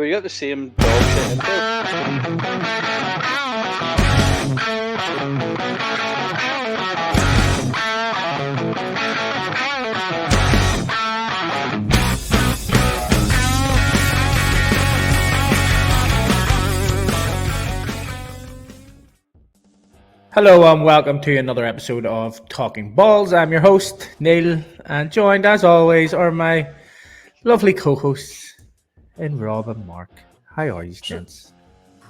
we got the same dog shit intro. Hello and welcome to another episode of Talking Balls. I'm your host, Neil, and joined as always are my lovely co-hosts in Rob and Mark. How are you, gents?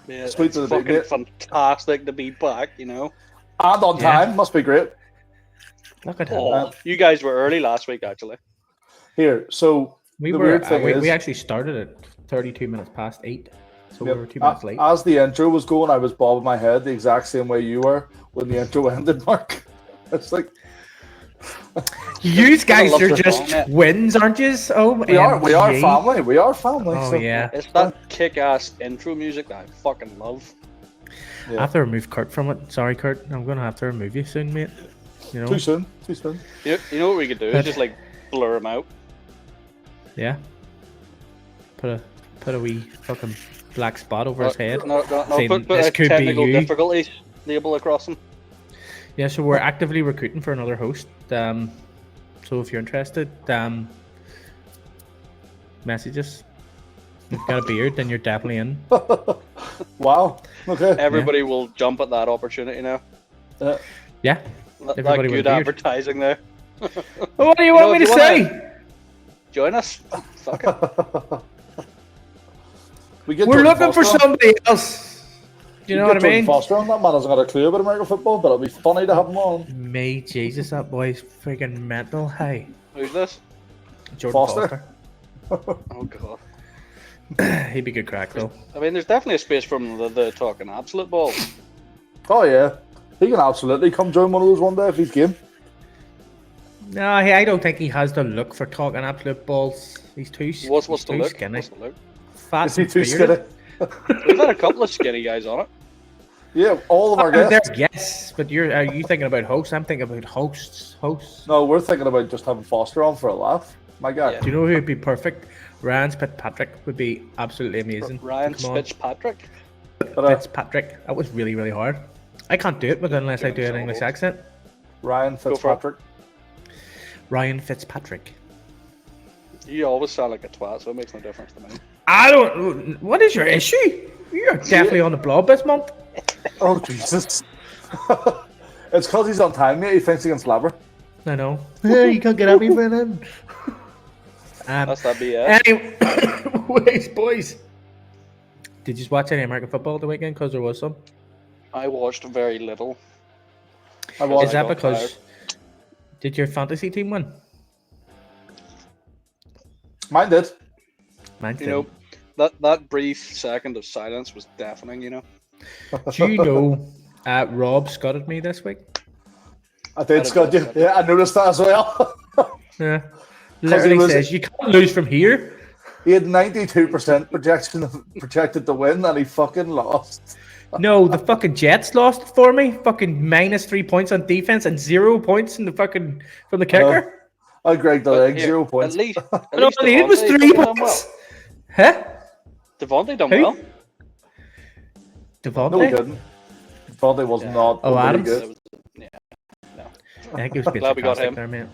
Yeah, Sweet it's to the fucking bit. fantastic to be back, you know. And on time, must be great. Look at him. Oh, you guys were early last week, actually. Here, so We the were weird thing is, we actually started at 32 minutes past 8, so yep, we were 2 minutes late. as the intro was going, I was bobbing my head the exact same way you were when the intro ended, Mark. It's like You guys love are the just song, twins, aren't you? Oh, we are family. We are family. Oh so, yeah. It's that kick-ass intro music that I fucking love. I have to remove Kurt from it. Sorry, Kurt. I'm gonna have to remove you soon, mate. You know. Too soon. Too soon. You know what we could do? Is just like blur them out. Yeah. Put a wee fucking black spot over his head. No, Saying, put "This a could be technical you." difficulties label across them. Yeah, so we're actively recruiting for another host. So if you're interested, message us. If you've got a beard, then you're definitely in. Wow. Okay. Everybody will jump at that opportunity now. Yeah. That Everybody with good a beard. advertising there. Well, what do you want me to say? Join us. Fuck it. We get We're Jordan looking for Foster on. somebody else. Do you know what I Jordan mean? Foster on. That man hasn't got a clue about American football, but it'll be funny to have him on. Me, Jesus, that boy's freaking mental. Hey, Who's this? Jordan Foster. Oh god. Foster. He'd be good crack though. I mean, there's definitely a space for him the talking absolute ball. Oh yeah, he can absolutely come join one of those one day if he's game. No, I don't think he has the look for talking absolute balls. He's too, What's he's the too look? skinny. What's the look? Fat Is he and too bearded. skinny? We've had a couple of skinny guys on it. Yeah, all of our guests. Yes, but are you thinking about hosts? I'm thinking about hosts. No, we're thinking about just having Foster on for a laugh. My guy. Yeah. Do you know who would be perfect? Ryan Fitzpatrick would be absolutely amazing. Ryan Come on. Fitzpatrick. But, Fitzpatrick. That was really, really hard. I can't do it unless I do an English accent. Ryan for it. Fitzpatrick. Ryan Fitzpatrick. You always sound like a twat, so it makes no difference to me. I don't. What is your issue? You're definitely on the blob this month. Oh Jesus! It's because he's on time, mate. He thinks he can slap her. I know. You can't get at me for that. That's that BS. Anyways, boys. Did you watch any American football the weekend? Because there was some. I watched very little. I was. Is that got because? tired. Did your fantasy team win? Mine did. Mine You know, that brief second of silence was deafening, you know? Do you know Rob scutted me this week? I did, Scott. Yeah, I noticed that as well. Yeah. Literally says, you can't lose from here. He had 92% projected to win, and he fucking lost. No, the fucking Jets lost for me. Fucking minus 3 points on defense and 0 points in the fucking from the kicker. I Greg the leg, Here, 0 points. At least No, all I needed was 3 done points. well. Huh? Devontae done Who? well. Devontae? No, he didn't. Thought was not Oh, very Adams? good. I think it was Glad we got fantastic him. there, mate.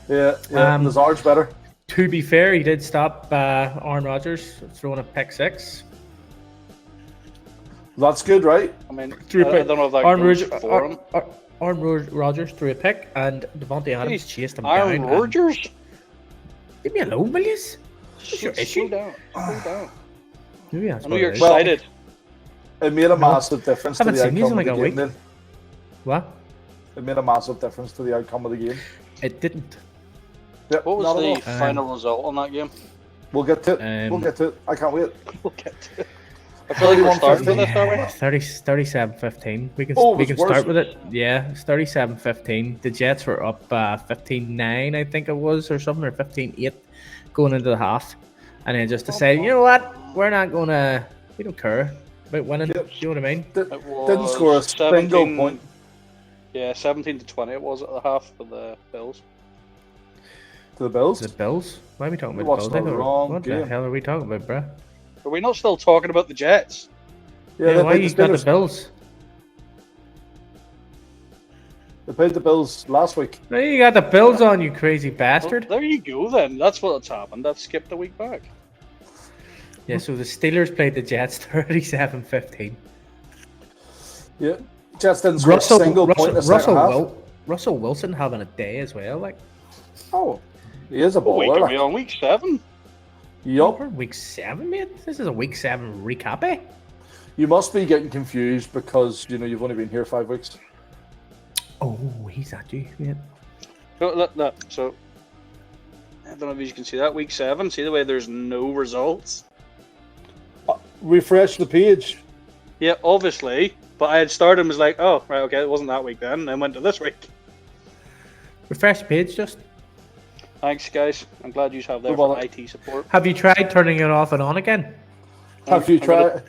Yeah, Lazard's better. To be fair, he did stop Aaron Rodgers throwing a pick six. That's good, right? I mean, Threw a I pick. don't know if that Aaron goes Rodgers, for him. Aaron Rodgers threw a pick, and Devontae Adams Jeez, chased him Aaron down. and- Rodgers? Leave me alone, will you? What's your issue? Slow down. Slow down. Maybe that's I know what you're it is. Well, excited. It made a massive difference to Haven't the seen these outcome in of the like a game. week. What? It made a massive difference to the outcome of the game. It didn't. Yep, What was not at all. the final result on that game? We'll get to it. We'll get to it. I can't wait. We'll get to it. I feel like we're starting with this, are we? 37-15. We can Oh, it we was can worse. start with it. Yeah, it's 37-15. The Jets were up 15-9, I think it was, or something, or 15-8 going into the half. And then just decided, you know what? We're not going to... We don't care about winning. Yep. You know what I mean? It was Didn't score a single 17 point. Yeah, 17-20 it was at the half for the Bills. To the Bills. The Bills? Why are we talking You about watched the Bills? the wrong What the game. hell are we talking about, bruh? Are we not still talking about the Jets? Yeah, they why played you the got the Steelers. Bills? They played the Bills last week. Now you got the Bills on, you crazy bastard. Well, there you go then. That's what's happened. I've skipped a week back. Yeah, so the Steelers played the Jets 37-15. Yeah, Jets didn't score a single point in the second half. Russell Wilson having a day as well, like. Oh, he is a Wait, baller. are we on week 7? Yup. We're week 7, mate. This is a week 7 recap, eh? You must be getting confused because you've only been here 5 weeks. Oh, he's at you, mate. Look. So, I don't know if you can see that. Week 7. See the way there's no results? Refresh the page. Yeah, obviously. But I had started and was like, oh, right, okay, it wasn't that week then. And then went to this week. Refresh the page, just. Thanks, guys. I'm glad you have there Well, for IT support. Have you tried turning it off and on again? Have you tried?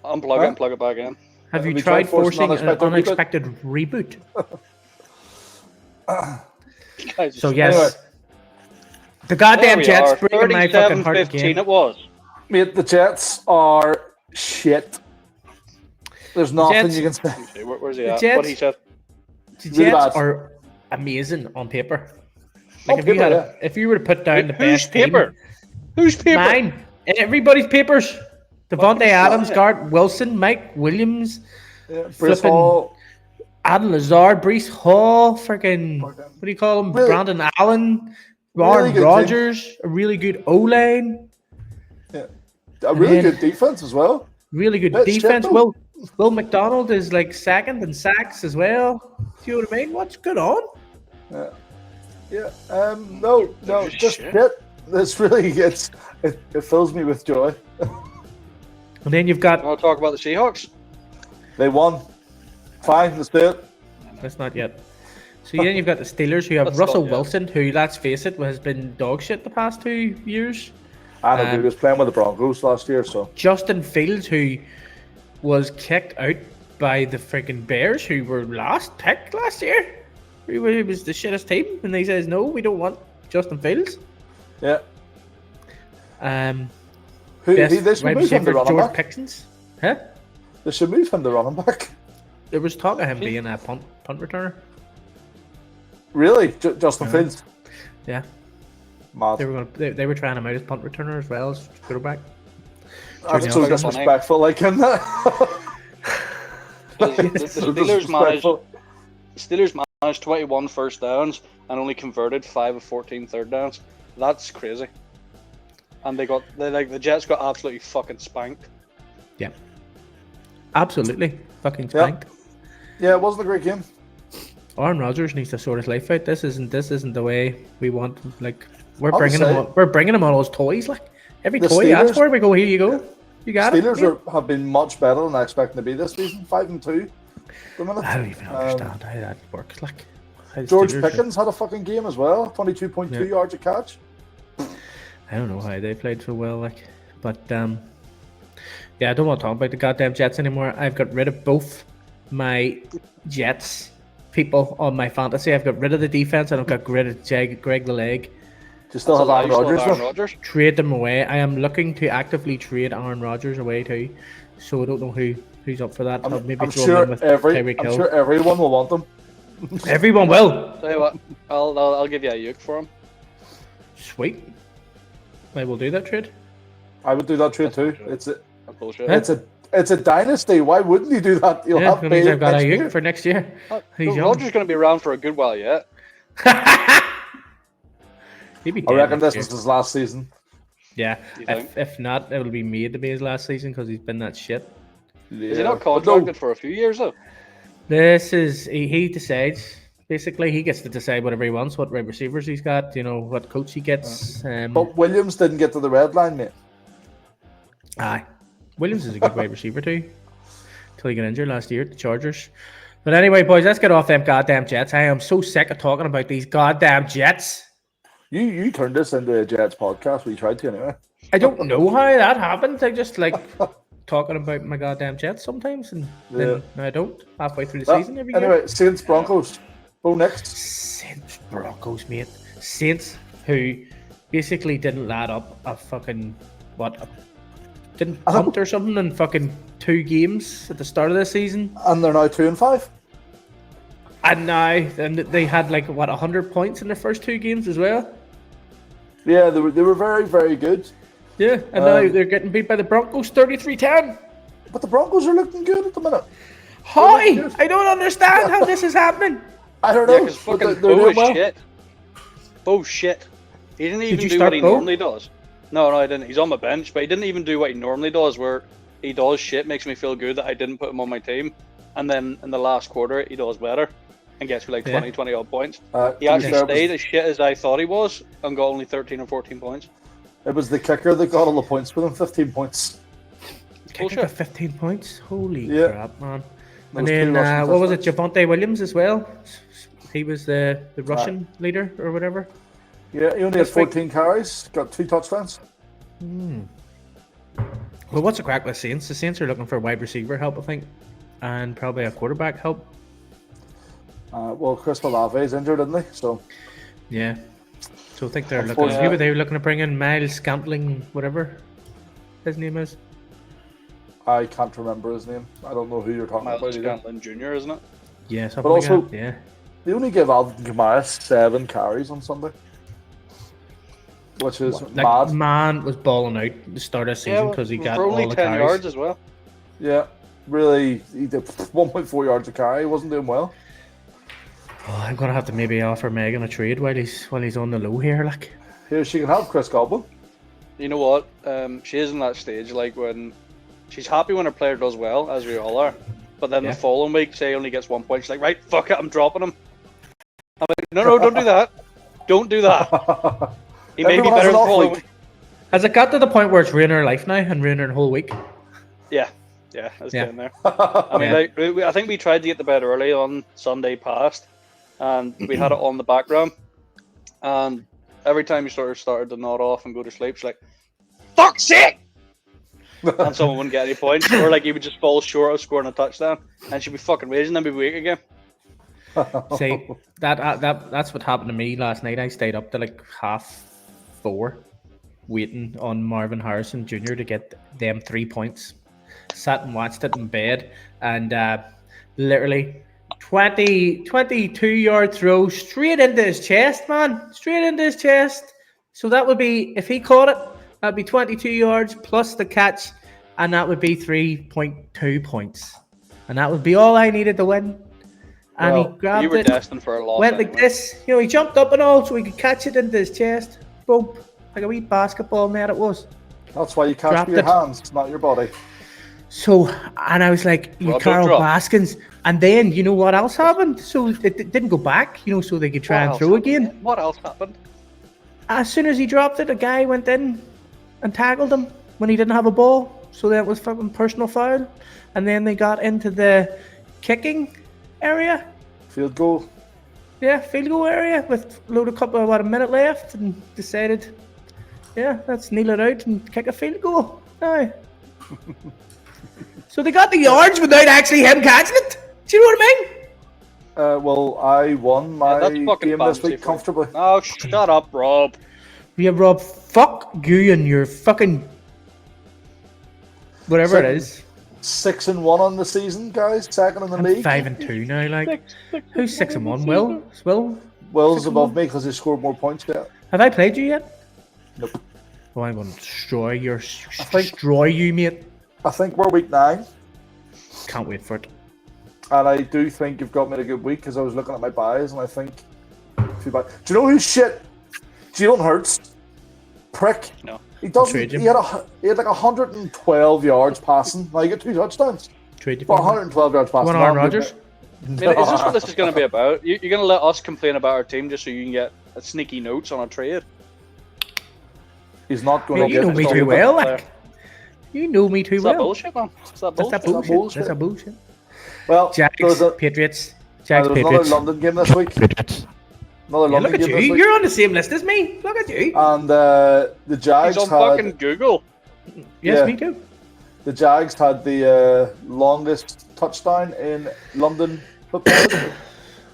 Unplug it and plug it back in. Have you we tried tried forcing forcing an unexpected unexpected reboot? Guys, So yes, Anyway. the goddamn there we Jets are. breaking my fucking heart 37-15 again. it was. Mate, the Jets are shit. There's nothing Jets- you can say. Okay, where's he The at? Jets- What he said? The Really Jets bad. are amazing on paper. On Like if you paper, had, yeah. if you were to put down the Whose best paper? Whose team, paper? mine, everybody's papers. Devontae Fucking Adams, shit. Gart Wilson, Mike Williams, Yeah, Brice Flippin' Hall. Adam Lazard, Brees Hall, freaking what do you call him? Really- Brandon Allen, really Aaron good Rodgers, a really good O-line, Yeah. A really then- good defense as well. really good Bit shit, defense. though. Will McDonald is like second in sacks as well. Do you know what I mean? What's good on? Yeah. No, just just shit. shit. This really it fills me with joy. And then you've got You want to talk about the Seahawks? They won. Fine, let's do it. that's not yet. So then you've got the Steelers who have That's Russell not yet. Wilson, who let's face it has been dog shit the past 2 years. I know he was playing with the Broncos last year, so Justin Fields, who was kicked out by the freaking Bears, who were last picked last year. He was the shittest team, and he says no, we don't want Justin Fields. yeah. Best They should wide move him to receiver running George back. Pickens. Huh? They should move him to running back. There was talk of him being a punt returner. Really, Justin Fields. Yeah, Mad. they were trying him out as punt returner as well as quarterback. That's Turning so out- disrespectful, like in that. The So Steelers managed 21 first downs and only converted 5 of 14 third downs. That's crazy. And the Jets got absolutely fucking spanked. Yeah, absolutely fucking spanked. Yeah, it wasn't a great game. Aaron Rodgers needs to sort his life out. This isn't the way we want. Like we're I'll bringing say- him. We're bringing him all those toys. Like every The toy he asks Steelers- for, we go here. You go. You got it. Steelers have been much better than I expected to be this season. 5-2. The minute. I don't even understand how that works. Like how the George Steelers are- Pickens had a fucking game as well. 22.2 Yeah. yards a catch. I don't know how they played so well. Like, but yeah, I don't want to talk about the goddamn Jets anymore. I've got rid of both my Jets people on my fantasy. I've got rid of the defense and I've got rid of Greg the Leg. Do you still have Aaron Rodgers? Aaron though? Rodgers. Trade them away. I am looking to actively trade Aaron Rodgers away too. So I don't know who's up for that. I'll maybe I'm throw him sure in with Tyreek Hill. everyone will want them. Everyone will. Tell you what, I'll give you a uke for him. Sweet. I will do that trade. I would do that trade too. That's That's bullshit. Huh? It's a dynasty. Why wouldn't you do that? You'll Yeah, have that means Bale I've got next a year. Ayuk for next year. He's young. Rodgers going to be around for a good while yet. Maybe I dead reckon next this year. is his last season. Yeah, You think? if not, it'll be made to be his last season because he's been that shit. Is he not But no, contracted for a few years though? This is he decides. Basically, he gets to decide whatever he wants, what wide receivers he's got, what coach he gets. but Williams didn't get to the red line, mate. Aye, Williams is a good wide receiver too. Till he got injured last year at the Chargers. But anyway, boys, let's get off them goddamn Jets. I am so sick of talking about these goddamn Jets. You turned this into a Jets podcast. We tried to anyway. I don't know how that happened. I just like talking about my goddamn Jets sometimes, and then I don't halfway through the season every year. Anyway, Saints Broncos. Go next. Saints Broncos, mate. Saints who basically didn't lad up a fucking didn't punt or something in fucking 2 games at the start of the season. And they're now 2-5. And now they had like 100 points in their first 2 games as well. Yeah, they were very, very good. Yeah, and now they're getting beat by the Broncos 33-10. But the Broncos are looking good at the minute. How? I don't understand how this is happening. I don't Yeah, know. because fucking they're Bo doing is well. shit. Bo shit. He didn't even you do start what he Bo? normally does. No, I didn't. He's on my bench, but he didn't even do what he normally does, where he does shit, makes me feel good that I didn't put him on my team. And then in the last quarter, he does better and gets me like 20 odd points. He actually stayed as shit as I thought he was and got only 13 or 14 points. It was the kicker that got all the points for them, 15 points. Kicker got 15 points. Holy crap, man. That And was then, 2 Russian what was it, touchdowns. Javonte Williams as well? He was the Russian leader or whatever. Yeah, he only had 14 carries, got 2 touchdowns. Well, what's the crack with the Saints? The Saints are looking for wide receiver help, I think, and probably a quarterback help. Well, Chris Olave is injured, isn't he? So Yeah. So I think they're looking. Who were they looking to bring in? Miles Scantling, whatever his name is. I can't remember his name. I don't know who you're talking Miles about either. Scantlin Jr., isn't it? Yeah, something But also- like that. Yeah. They only gave Alvin Kamara 7 carries on Sunday, which is mad. Man was balling out at the start of the season because he got for only all the 10 carries. yards as well. Yeah, really, he did 1.4 yards a carry. He wasn't doing well. Oh, I'm gonna have to maybe offer Megan a trade while he's on the low here, like. Here, she can help Chris Godwin. You know what? She is in that stage, like when she's happy when her player does well, as we all are. But then the following week, say he only gets 1 point. She's like, right, fuck it, I'm dropping him. I'm like, no, don't do that. Don't do that. He may be Everyone has better an the off following week. week. Has it got to the point where it's ruining her life now and ruining her whole week? Yeah, it's getting there. I mean, like, I think we tried to get to bed early on Sunday past, and we had it on the background. And every time you sort of started to nod off and go to sleep, she's like, fuck's sake! And someone wouldn't get any points, or like he would just fall short of scoring a touchdown, and she'd be fucking raging, then be weak again. See, that's what happened to me last night. I stayed up to like 4:30 waiting on Marvin Harrison Jr. to get them 3 points. Sat and watched it in bed, and literally 22-yard throw straight into his chest, man. Straight into his chest. So that would be, if he caught it, that'd be 22 yards plus the catch, and that would be 3.2 points. And that would be all I needed to win. And he grabbed you were it, destined for a loss. went like this. You know, he jumped up and all so he could catch it into his chest. Boom. Like a wee basketball net it was. That's why you catch Dropped with your it. hands, not your body. So, and I was like, you Well, Carol don't drop. Baskins. And then, you know what else happened? So it didn't go back, you know, so they could try and throw again. What else happened? As soon as he dropped it, a guy went in and tackled him when he didn't have a ball. So that was fucking personal foul. And then they got into the kicking area. Field goal. Yeah, field goal area with a minute left, and decided, let's kneel it out and kick a field goal. Aye. So they got the yards without actually him catching it. Do you know what I mean? Well, I won my That's fucking game this fancy week for- comfortably. Oh, shut up, Rob. Yeah, Rob, fuck you and your fucking whatever it is. 6-1 on the season, guys. Second in the I'm league. 5-2 now. Like, who's 6-1? Will? Will's above me because he scored more points yet. Have I played you yet? Nope. Oh, I'm going to destroy you, mate. I think we're week 9, Can't wait for it. and I do think you've got me in a good week because I was looking at my buys and I think too bad. Do you know who's shit? Jalen Hurts, prick. No. He doesn't. Trade him. He had like 112 yards passing. Now he got 2 touchdowns. Trade you But for 112 yards passing. One Now Aaron I'm giving Rodgers. I mean, is this what this is going to be about? You're going to let us complain about our team just so you can get sneaky notes on a trade? He's not going Mate, to you get know me the too top. well. Like, you know me too Is that well. bullshit, man? Is that That's bullshit? that bullshit. bullshit. That's that bullshit. Well, Jags, there was, Patriots. there Jags, was another Patriots. London game this week. Patriots. Another Yeah, London look at game this you. week. You're on the same list as me. Look at you. And the Jags He's on had fucking Google. Yes, yeah. me too. the Jags had the longest touchdown in London football.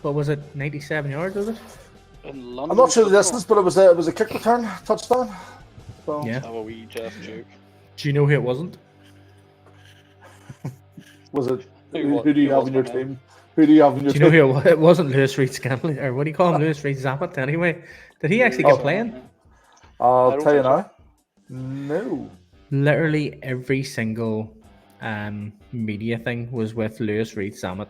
What was it? 97 yards, was it? In London, I'm not sure the distance, but it was a kick return touchdown. So Yeah. Have a wee Jeff joke. Do you know who it wasn't? Was it? Who Who do you who have was in your my team? Who do you have in your Do you know team? who it wasn't? Lewis Reed Scantling, or what do you call him? Lewis Reed Zappet. Anyway, did he actually get playing? I I'll don't tell you think so. now. No. Literally every single media thing was with Lewis Reed Zappet,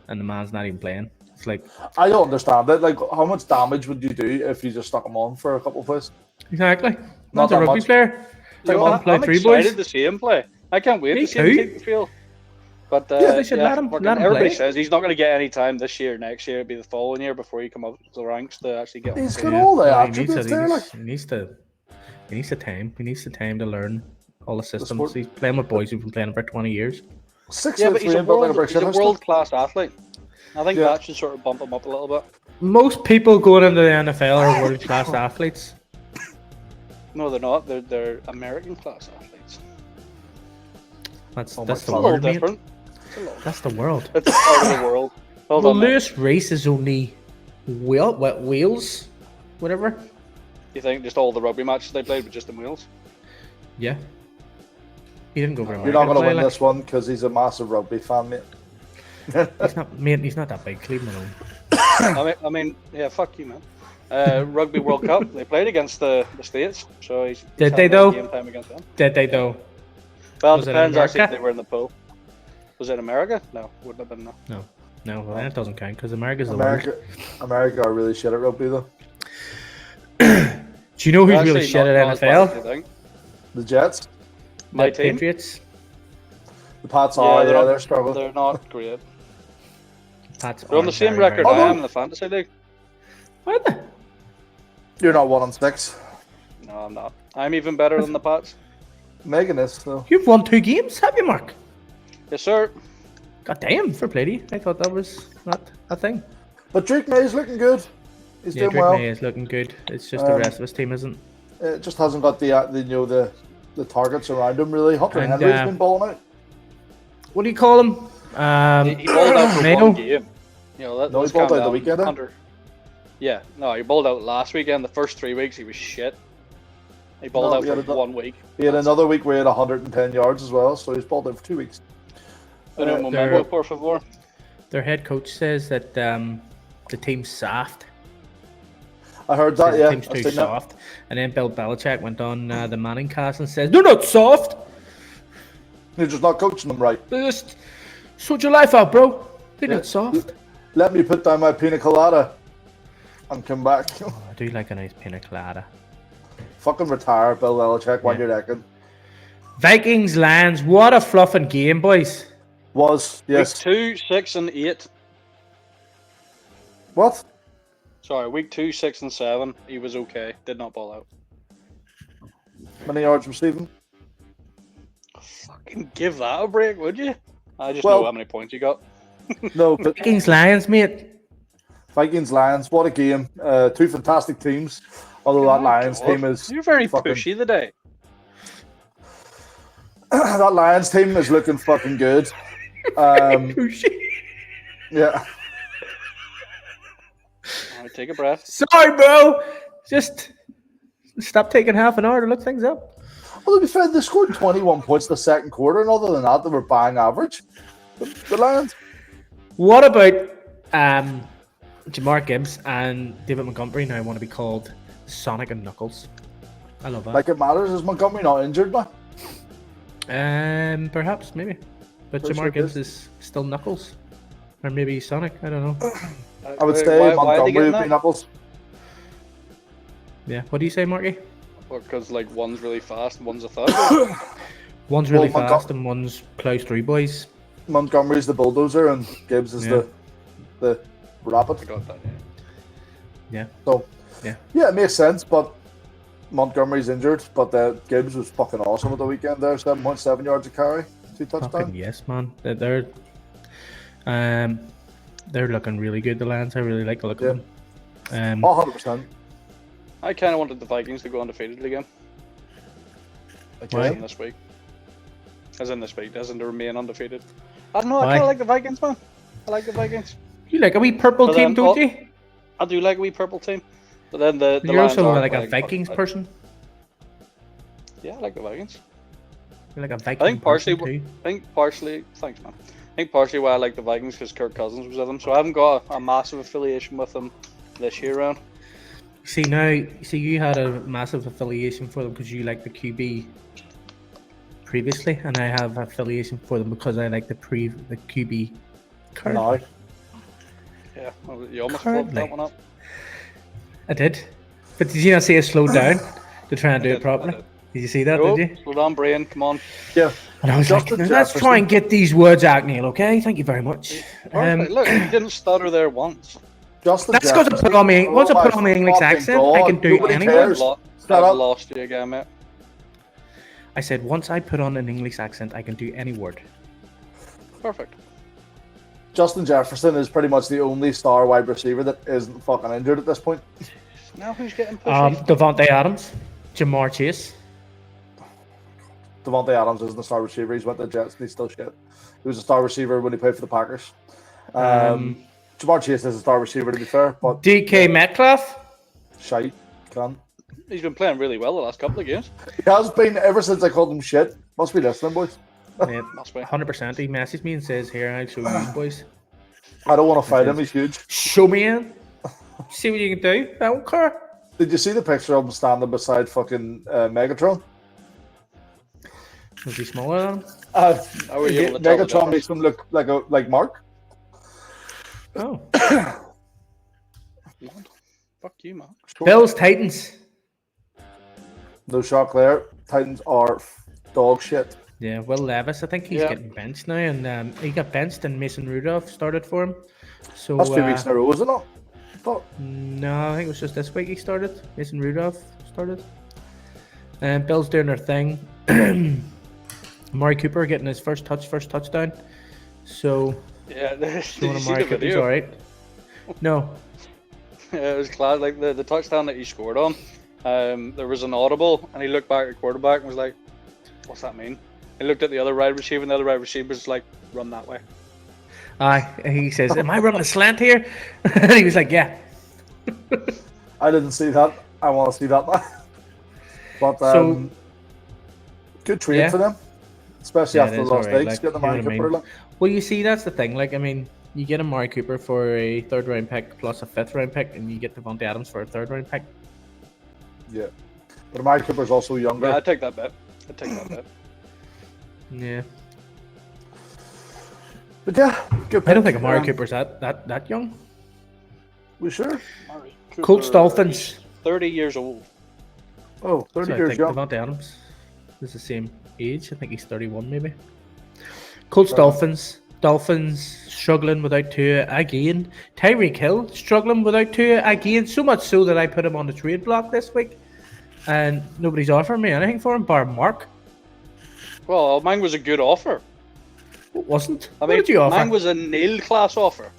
and the man's not even playing. It's like I don't understand it. Like, how much damage would you do if you just stuck him on for a couple of plays? exactly Not not a that rugby much. player. You know, Come play I'm three excited boys. to see him play. I can't wait Me to see him too. take the field. But They should let him everybody play. says he's not going to get any time this year. Next year, it'll be the following year before he come up the ranks to actually get on the He's field. got all the No, he needs attributes there. Like, he needs the time. He needs the time to learn all the systems. sport. He's playing with boys who've been playing for 20 years. 6 Yeah, foot but he's 3 a and built like a brick shit house. world-class athlete. I think Yeah. that should sort of bump him up a little bit. Most people going into the NFL are world class athletes. No, they're not. They're American class athletes. That's Oh my the It's a God. little word, mate. different. It's a little. That's the world. It's part of the world. Hold Well, on, mate. Lewis Reese is only Wales, whatever. You think just all the rugby matches they played with just the wheels? Yeah. He didn't go for You're not going to play, win like. this one because he's a massive rugby fan, mate. He's not, mate. He's not that big. Leave him alone. I mean, yeah, fuck you, man. Rugby World Cup, they played against the States, so he's Did had they a bit of though? game time against them. Did they though? Well, Was it it in depends actually if America? they were in the pool. Was it America? No, wouldn't have been. No. No, well, that doesn't count because America's the world. America are really shit at rugby, though. Do you know who's They're really actually shit not at as bad as NFL? you think. The Jets, My The team? Patriots. the Pats are, they're, they're struggling. they're not great. Pats They're on are the same very, record very I Oh, am in the fantasy league. Are they? You're not 1-6. No, I'm not. I'm even better than the Pats. Megan is, though. You've won 2 games, have you, Mark? Yes, sir. God damn, fair play to you. I thought that was not a thing. But Drake May's looking good. He's Yeah, doing Drake well. May is looking good. It's just the rest of his team isn't. It just hasn't got the targets around him, really. Hunter And, Henry's been balling out. What do you call him? He balled out for Mayo? one game. You know, No, he let's balled calm out the down. weekend, eh? Hunter. Yeah, no, he balled out last weekend. The first 3 weeks he was shit. He balled No, out he had for a- 1 week. He had another week where he had 110 yards as well, so he's balled out for 2 weeks. Uno they're- momento, por favor. Their head coach says that the team's soft. I heard Says that, yeah. the team's I've too seen that. soft. And then Bill Belichick went on the Manning cast and says, "They're not soft. You're just not coaching them right. They just sort your life out, bro. They're Yeah. not soft." Let me put down my pina colada and come back. Oh, I do like a nice pina colada. Fucking retire, Bill Belichick, when Yeah. you're decking. Vikings, Lions. What a fluffing game, boys. Was, yes. Week 2, 6, and 8. What? Sorry, week 2, 6, and 7. He was okay. Did not ball out. Many yards receiving? Fucking give that a break, would you? I just Well- know how many points you got. No, but Vikings, Lions, mate. Vikings, Lions, what a game. 2 fantastic teams. Although that Lions God, team is You're very fucking- pushy today. that Lions team is looking fucking good. Yeah. Alright, take a breath. Sorry, bro. Just stop taking half an hour to look things up. Well, to be fair, they scored 21 points the second quarter, and other than that, they were bang average. The Lions. What about Jamar Gibbs and David Montgomery now want to be called Sonic and Knuckles? I love that. Like it matters, is Montgomery not injured now? Perhaps, maybe. But Pretty Jamar sure it Gibbs is. is still Knuckles. Or maybe Sonic, I don't know. I would Wait, say why are they Montgomery getting would be that? Knuckles. Yeah, what do you say, Marky? Because like one's really fast and one's a thug. One's really Well, fast and one's plows through, boys. Montgomery's the bulldozer, and Gibbs is Yeah. the rapid. I got that. Yeah. Yeah. So, Yeah. yeah, it makes sense, but Montgomery's injured, but Gibbs was fucking awesome at the weekend there, 7.7 yards a carry, 2 Fucking touchdowns. yes, man. They're looking really good, the Lions. I really like the look Yeah. of them. 100%. I kind of wanted the Vikings to go undefeated again. Why? As in this week. As in this week, as in to remain undefeated. I don't know, I Why? kind of like the Vikings, man. I like the Vikings. You like a wee purple But team, then- don't you? I do like a wee purple team. But then the You're Lions also are like a playing Vikings fucking- person. Yeah, I like the Vikings. You're like a Viking. I think partially. person, too. Thanks, man. I think partially why I like the Vikings because Kirk Cousins was with them, so I haven't got a massive affiliation with them this year round. See, you had a massive affiliation for them because you like the QB previously, and I have affiliation for them because I like the QB currently. No. Yeah, well, you almost fucked that one up. I did. But did you not see us slow down to try and do it properly? Did you see that, Oh, did you? slow down, brain, come on. Yeah. And I was like, Justin let's Jefferson. try and get these words out, Neil, okay? Thank you very much. Perfect. Look, you didn't stutter there once. Justin That's because I Jefferson. put on me. Once I put on my English fucking accent, God, I can do nobody any cares. word. I've lost you again, mate. I said, once I put on an English accent, I can do any word. Perfect. Justin Jefferson is pretty much the only star wide receiver that isn't fucking injured at this point. Now who's getting pushy? Devontae Adams, Jamar Chase. Devontae Adams isn't a star receiver. He's went to the Jets and he's still shit. He was a star receiver when he played for the Packers. Jamar Chase is a star receiver, to be fair, but DK Metcalf. shite. Can. He's been playing really well the last couple of games. He has been ever since I called him shit. Must be listening, boys. Yeah, Must be. 100%. He messaged me and says, here, I'll show you, boys. I don't want to fight him. He's huge. Show me in. See what you can do. I don't care. Did you see the picture of him standing beside fucking Megatron? Was he smaller than him? How were you able to tell the Megatron difference? makes him look like Marc. Oh. Fuck you, man. Bills, Titans. No shock there. Titans are dog shit. Yeah, Will Levis. I think he's getting benched now, and he got benched, and Mason Rudolph started for him. So That's 2 weeks in a row, isn't it? Thought. No, I think it was just this week he started. Mason Rudolph started. And Bills doing their thing. Amari Cooper getting his first touchdown. So, Yeah, did showing you see Amari the Cooper's video? alright. No. Yeah, it was class. Like the touchdown that he scored on, there was an audible, and he looked back at quarterback and was like, "What's that mean?" He looked at the other wide receiver, and the other wide receiver was like, "Run that way." He says, am I running a slant here? And he was like, yeah. I didn't see that. I want to see that now. But So- good trade Yeah. for them, especially Yeah, after it the is lost alright, legs. like, Get the you know man what I Cooper. mean? Well, you see, that's the thing. Like, I mean, you get Amari Cooper for a third-round pick plus a fifth-round pick, and you get Devontae Adams for a third-round pick. Yeah, but Amari Cooper's also younger. Yeah, I'd take that bet. Yeah. But yeah, good. I don't think pick. Amari Cooper's that young. We sure? Amari Colts, Cooper, Dolphins. he's 30 years old. Oh, 30 So I years think young. Devontae Adams is the same age. I think he's 31 maybe. Colts, Dolphins. Dolphins struggling without Tua again. Tyreek Hill struggling without Tua again. So much so that I put him on the trade block this week. And nobody's offering me anything for him bar Marc. Well, mine was a good offer. It wasn't. I What mean, did you offer? mine was a nail class offer.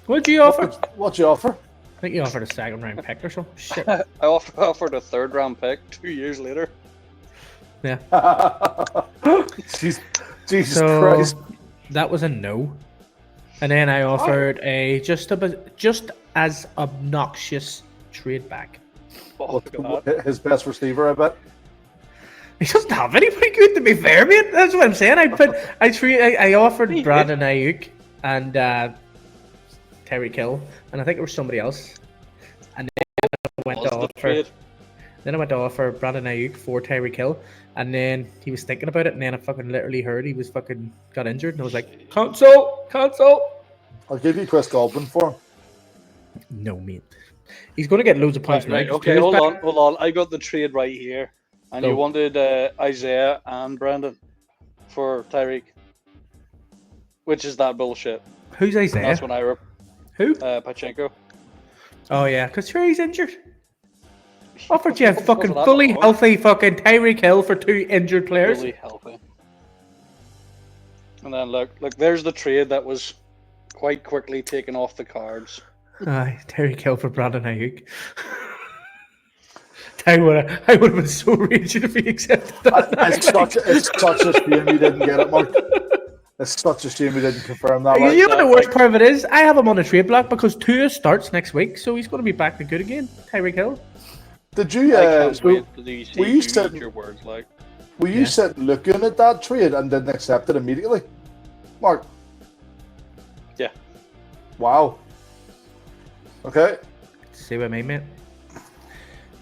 What did you offer? What you offer? I think you offered a second round pick or something. Shit. I offered a third round pick 2 years later. Yeah. Jesus So Christ. that was a no. And then I offered a just as obnoxious trade back. Oh, God. His best receiver, I bet. He doesn't have anybody good, to be fair, mate. That's what I'm saying. I offered Brandon Ayuk and Terry Kill, and I think there was somebody else. And then I went to offer Brandon Ayuk for Terry Kill, and then he was thinking about it, and then I fucking literally heard he was fucking got injured, and I was like, cancel. I'll give you Chris Godwin for him. No, mate. He's going to get loads of points now. Right, okay, hold on. I got the trade right here. And Go. you wanted Isaiah and Brandon for Tyreek. Which is that bullshit. Who's Isaiah? That's when I Who? Pachenko. Oh yeah, because sure he's injured. Offered you a fucking Wasn't that fully before? healthy fucking Tyreek Hill for 2 injured players. Fully healthy. And then look, there's the trade that was quite quickly taken off the cards. Aye, Tyreek Hill for Brandon Ayuk. I would have been so raging if he accepted that. It's such a shame you didn't get it, Mark. It's such a shame you didn't confirm that. You Right? know what the worst part of it is? I have him on a trade block because Tua starts next week, so he's going to be back to good again. Tyreek Hill. Did you? I can't wait till you were you see sitting- your words like. Were you sitting looking at that trade and didn't accept it immediately? Mark? Yeah. Wow. Okay. See what I mean, mate?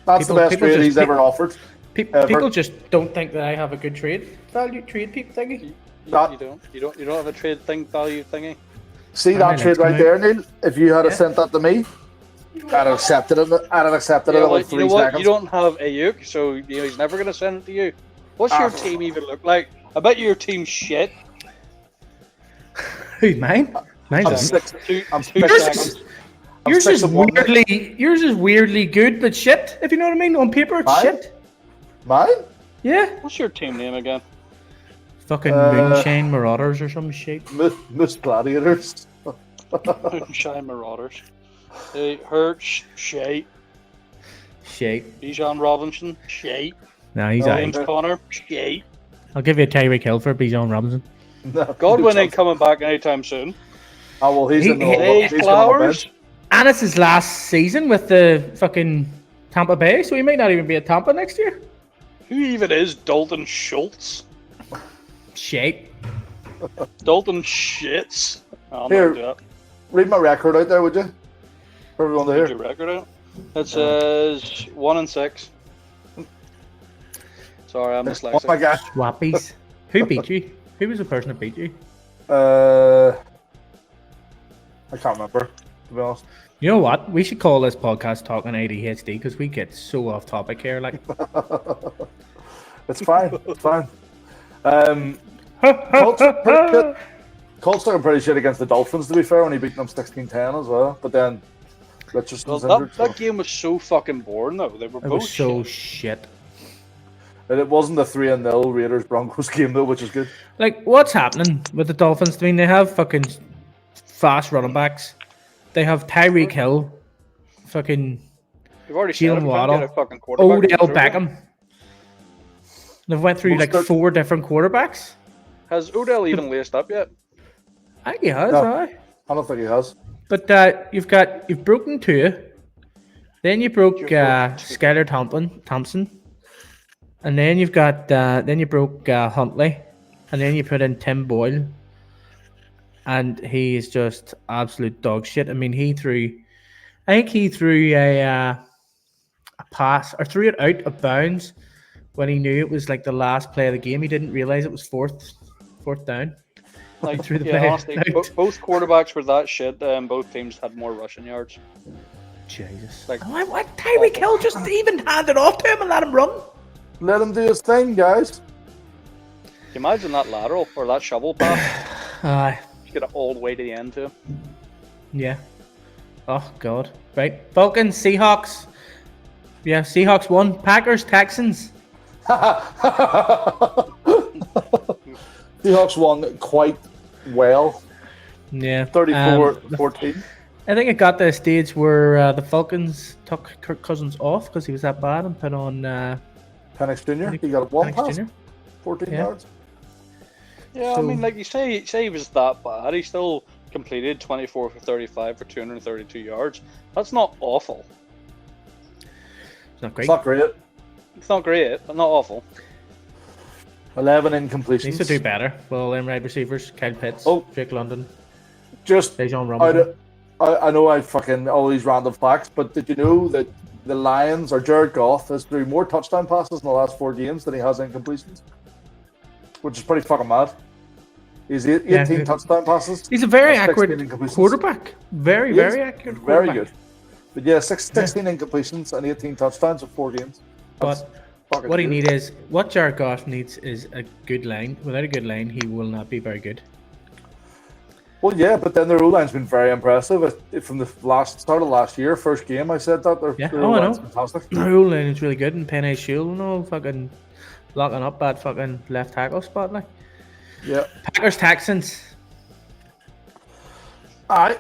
That's the best trade he's ever offered. People just don't think that I have a good trade value thingy. You don't have a trade value thingy. See that trade right there, Neil? If you had sent that to me, I'd have accepted it. I'd have accepted it in like 3 seconds. You don't have Ayuk, so he's never going to send it to you. What's your team even look like? I bet your team's shit. Who's mine? Mine's Yours is weirdly good, but shit. If you know what I mean. On paper, it's shit. Mine? Yeah. What's your team name again? Fucking Moonshine Marauders or some shit. Miss Gladiators. Moonshine Marauders. Hurts, shite. Shite. Bijan Robinson, shite. No, he's James Conner, shite. I'll give you a Tyreek Hill for Bijan Robinson. No, Godwin ain't coming back anytime soon. Oh well, he's Flowers. And it's his last season with the fucking Tampa Bay, so he might not even be at Tampa next year. Who even is Dalton Schultz? Shite. Dalton shits. I'll Here, not do that. read my record out there, would you? For everyone to hear. Your record out. It says 1-6. Sorry, I'm dyslexic. Oh my gosh. Swappies. Who beat you? Who was the person that beat you? I can't remember, to be honest. You know what? We should call this podcast Talking ADHD because we get so off topic here. Like, it's fine. It's fine. Colts looking pretty shit against the Dolphins, to be fair, when he beat them 16-10 as well. But then Richardson's injured. That game was so fucking boring, though. They were both was so shit. And it wasn't the 3-0 Raiders Broncos game though, which is good. Like, what's happening with the Dolphins? I mean, they have fucking fast running backs. They have Tyreek Hill, fucking You've already said Jalen Waddle, Odell Beckham. They've went through like 4 different quarterbacks. Has Odell even laced up yet? I think he has, No. aye. I don't think he has. But you've broken 2. Then you broke Skylar Thompson. And then you've got then you broke Huntley, and then you put in Tim Boyle, and he is just absolute dog shit. I mean, I think he threw a pass or threw it out of bounds when he knew it was like the last play of the game. He didn't realize it was fourth down. Like, threw the yeah, play honestly, out. both quarterbacks were that shit. Both teams had more rushing yards. Jesus! Like, why Tyreek Hill just even hand it off to him and let him run? Let him do his thing, guys. Can you imagine that lateral or that shovel pass? Aye. Get it all the way to the end too. Yeah. Oh God. Right. Falcons, Seahawks. Yeah, Seahawks won. Packers, Texans. Seahawks won quite well. Yeah. 34-14. I think it got to a stage where the Falcons took Kirk Cousins off because he was that bad and put on Penix Jr. He got one pass, Jr. 14 yards. Yeah, So- I mean, like you say he was that bad. He still completed 24 for 35 for 232 yards. That's not awful. It's not great. It's not great. It's not great, but not awful. 11 incompletions. Needs to do better. Well, them wide receivers, Kyle Pitts, Drake London, Just Dejon Robinson. I know I fucking all these random facts, but did you know that the Lions or Jared Goff has threw more touchdown passes in the last 4 games than he has incompletions? Which is pretty fucking mad. He's 18 touchdown passes. He's a very and 16 accurate incompletions. quarterback. Very accurate quarterback. Very good. But yeah, 16 incompletions and 18 touchdowns in 4 games. That's But what Jared Goff needs is a good line. Without a good line, he will not be very good. Well, yeah, but then their O-line's been very impressive. From the start of last year, first game, I said that. Their O-line's fantastic. Their O-line is really good, and Penny Shield, fucking locking up that fucking left tackle spot, like. Yeah. Packers, Texans. Aye.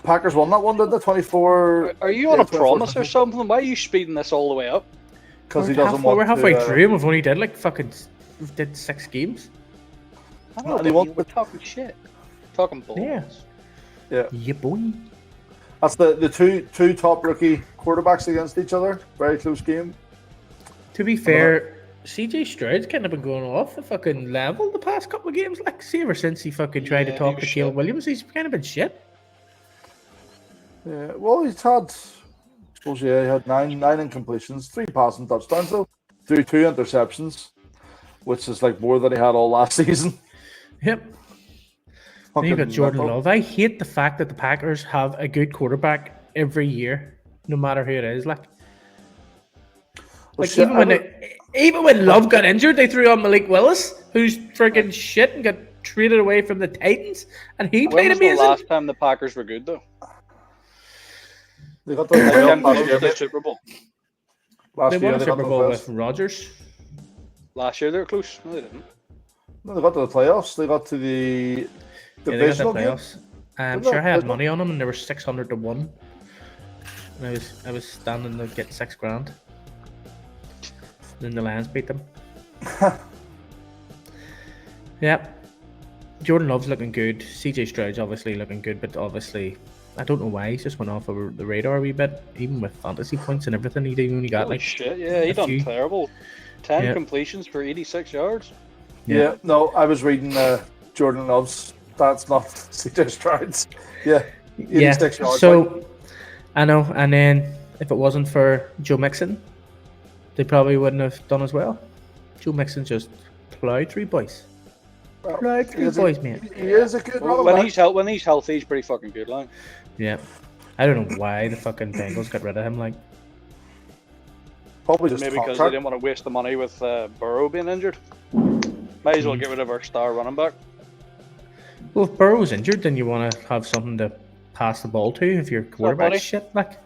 Packers won that one, didn't they? 24. Are you on a promise or something? Why are you speeding this all the way up? Because he doesn't want We're halfway to, through, and we've only did 6 games. I don't know, we're talking shit. Talking balls. Yeah. Yeah, boy. That's the two top rookie quarterbacks against each other. Very close game. To be fair, CJ Stroud's kind of been going off the fucking level the past couple of games. Like, see, ever since he fucking tried to talk to Caleb Williams, he's kind of been shit. Yeah, well, he had 9 incompletions, 3 passing touchdowns, though, through 2 interceptions, which is like more than he had all last season. Yep. Then you got Jordan Love. I hate the fact that the Packers have a good quarterback every year, no matter who it is. Like even when Love got injured, they threw on Malik Willis, who's freaking shit and got traded away from the Titans, and he played amazing. When was the last time the Packers were good, though? They got the Super Bowl. They won a Super Bowl with Rodgers. Last year they were close. No, they didn't. No, they got to the playoffs. They got to the divisional playoffs. I'm sure I had money on them, and they were 600 to 1. And I was standing to get $6,000. Then the Lions beat them. Yep. Jordan Love's looking good. CJ Stroud's obviously looking good, but obviously I don't know why he's just went off of the radar a wee bit. Even with fantasy points and everything, he only got shit. Yeah, he done terrible. 10 completions for 86 yards. Yeah, no, I was reading Jordan Love's. That's not CJ Stroud's. Yeah, 86 yards. So I know, and then if it wasn't for Joe Mixon, they probably wouldn't have done as well. Joe Mixon just plowed through boys. Plowed through boys, man. He is a good running when back. he's healthy, he's pretty fucking good, like. Yeah. I don't know why the fucking Bengals got rid of him, like. Probably just maybe because they didn't want to waste the money with Burrow being injured. Might as well get rid of our star running back. Well, if Burrow's injured, then you want to have something to pass the ball to if your quarterback's shit, like.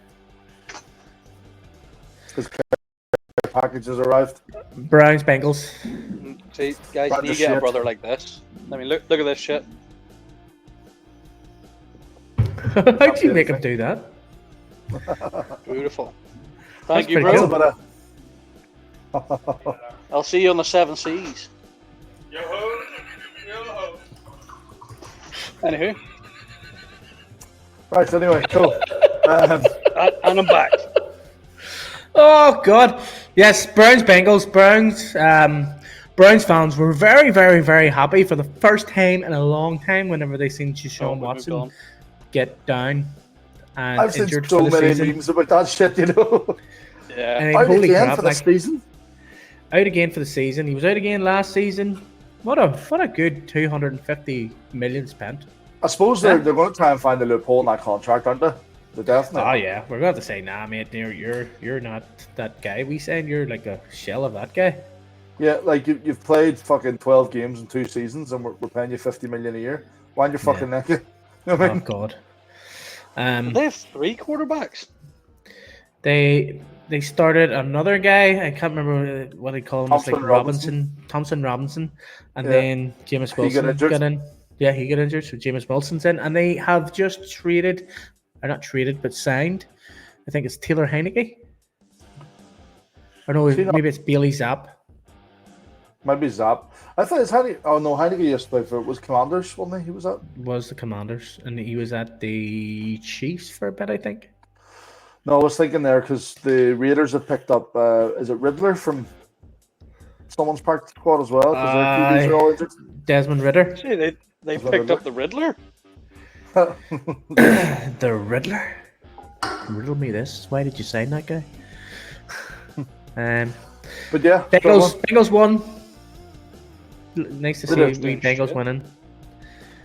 His packages arrived. Browns, Bengals. See, guys, you get a brother like this. I mean, look at this shit. How'd you make him do that? Beautiful. Thank you, bro. I'll see you on the 7 Seas. Yo-ho. Yo-ho. Anywho. Right, anyway, cool. And I'm back. Oh, God. Yes, Browns, Bengals. Browns fans were very, very, very happy for the first time in a long time whenever they seen Deshaun Watson get down and I've seen injured so for the many season. memes about that shit, you know. Yeah. And out holy again crap, for the season. Out again for the season. He was out again last season. What a good 250 million spent. I suppose they're going to try and find a loophole in that contract, aren't they? They're definitely. Oh yeah, we're going to say, nah, mate, you're not that guy. We said you're like a shell of that guy. Yeah, like you've played fucking 12 games in 2 seasons, and we're paying you 50 million a year. Why aren't you fucking naked? You know what I mean? Oh God. They have 3 quarterbacks. They started another guy. I can't remember what they call him. It's like Thompson Robinson, and then Jameis Wilson got in. Yeah, he got injured, so Jameis Wilson's in, and they have just signed. I think it's Taylor Heineke. Or no, maybe it's Bailey Zapp. Might be Zapp. I thought it's Heineke. Oh no, Heineke used to play for was Commanders, wasn't he? He was the Commanders, and he was at the Chiefs for a bit, I think. No, I was thinking there because the Raiders have picked up. Is it Riddler from someone's practice squad as well? Because their QBs are all injured. Desmond Ridder. See, they picked up the Riddler. The Riddler. Riddle me this. Why did you sign that guy? But yeah, Bengals won. Nice to see Bengals winning.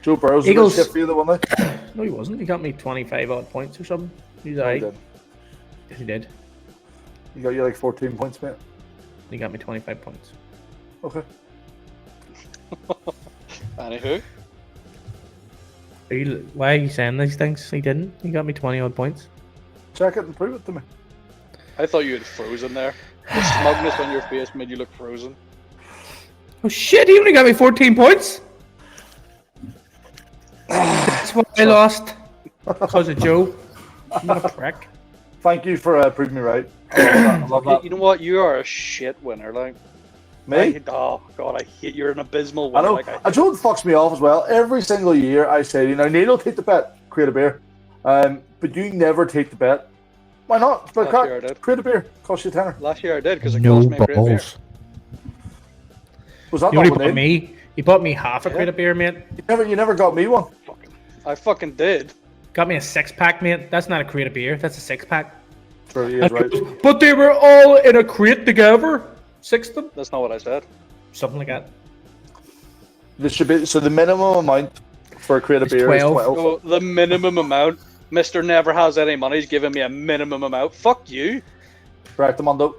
Joe Burrow's Eagles. a shit for you, wasn't he? No, he wasn't. He got me 25 odd points or something. He's alright. He did. He got you like 14 points, mate. He got me 25 points. Okay. Anywho. Why are you saying these things? He didn't. He got me 20 odd points. Check it and prove it to me. I thought you had frozen there. The smugness on your face made you look frozen. Oh shit, he only got me 14 points? That's why I lost. Because of Joe. I'm a prick. Thank you for proving me right. I love that. You know what? You are a shit winner, like. Me? Oh God, I hate you're an abysmal winner. I know. Like, Joe fucks me off as well. Every single year I say, Neil will take the bet, create a beer. But you never take the bet. Why not? Create a beer. Cost you $10. Last year I did because it cost me a great beer. Was that You not only with bought me. He bought me half a crate of beer, mate. You never got me one. I fucking did. Got me a 6-pack, mate. That's not a crate of beer. That's a 6-pack. True, he is right. But they were all in a crate together. 6 of them. That's not what I said. Something like that. There should be the minimum amount for a crate of It's beer 12. is 12. Oh, the minimum amount. Mr. Never has any money. He's giving me a minimum amount. Fuck you. Correct, Amando.